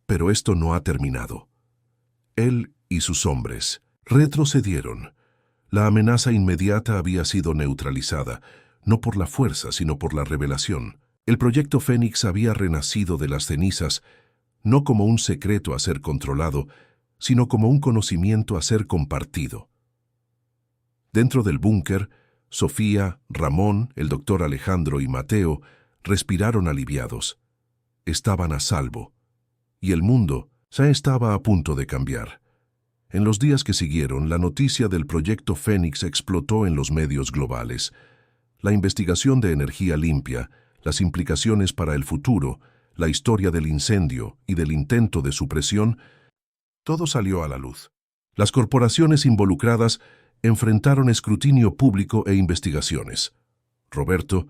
pero esto no ha terminado». Él y sus hombres retrocedieron. La amenaza inmediata había sido neutralizada, no por la fuerza, sino por la revelación. El proyecto Fénix había renacido de las cenizas, no como un secreto a ser controlado, sino como un conocimiento a ser compartido. Dentro del búnker, Sofía, Ramón, el doctor Alejandro y Mateo respiraron aliviados. Estaban a salvo, y el mundo ya estaba a punto de cambiar. En los días que siguieron, la noticia del proyecto Fénix explotó en los medios globales. La investigación de energía limpia, las implicaciones para el futuro, la historia del incendio y del intento de supresión, todo salió a la luz. Las corporaciones involucradas enfrentaron escrutinio público e investigaciones. Roberto,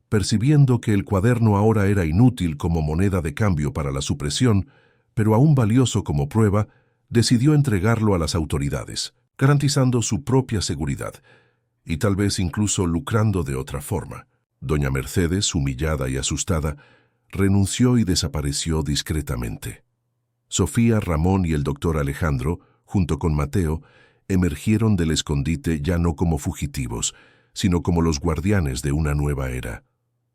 percibiendo que el cuaderno ahora era inútil como moneda de cambio para la supresión, pero aún valioso como prueba, decidió entregarlo a las autoridades, garantizando su propia seguridad, y tal vez incluso lucrando de otra forma. Doña Mercedes, humillada y asustada, renunció y desapareció discretamente. Sofía, Ramón y el doctor Alejandro, junto con Mateo, emergieron del escondite ya no como fugitivos, sino como los guardianes de una nueva era.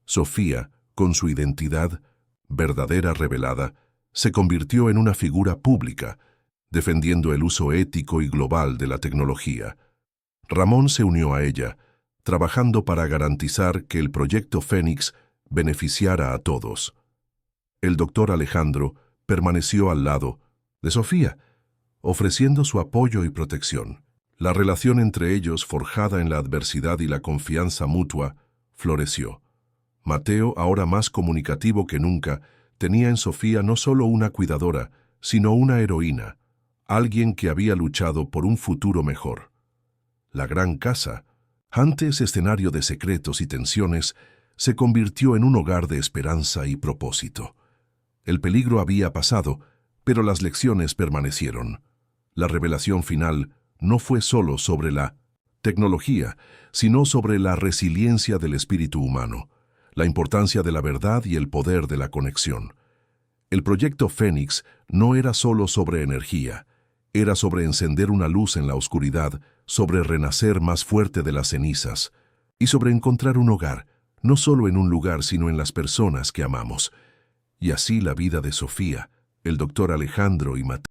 Sofía, con su identidad, verdadera revelada, se convirtió en una figura pública, defendiendo el uso ético y global de la tecnología. Ramón se unió a ella, trabajando para garantizar que el proyecto Fénix beneficiara a todos. El doctor Alejandro permaneció al lado de Sofía, ofreciendo su apoyo y protección. La relación entre ellos, forjada en la adversidad y la confianza mutua, floreció. Mateo, ahora más comunicativo que nunca, tenía en Sofía no solo una cuidadora, sino una heroína, alguien que había luchado por un futuro mejor. La gran casa, antes escenario de secretos y tensiones, se convirtió en un hogar de esperanza y propósito. El peligro había pasado, pero las lecciones permanecieron. La revelación final no fue solo sobre la tecnología, sino sobre la resiliencia del espíritu humano, la importancia de la verdad y el poder de la conexión. El proyecto Fénix no era solo sobre energía, era sobre encender una luz en la oscuridad, sobre renacer más fuerte de las cenizas, y sobre encontrar un hogar, no solo en un lugar, sino en las personas que amamos. Y así la vida de Sofía, el doctor Alejandro y Mateo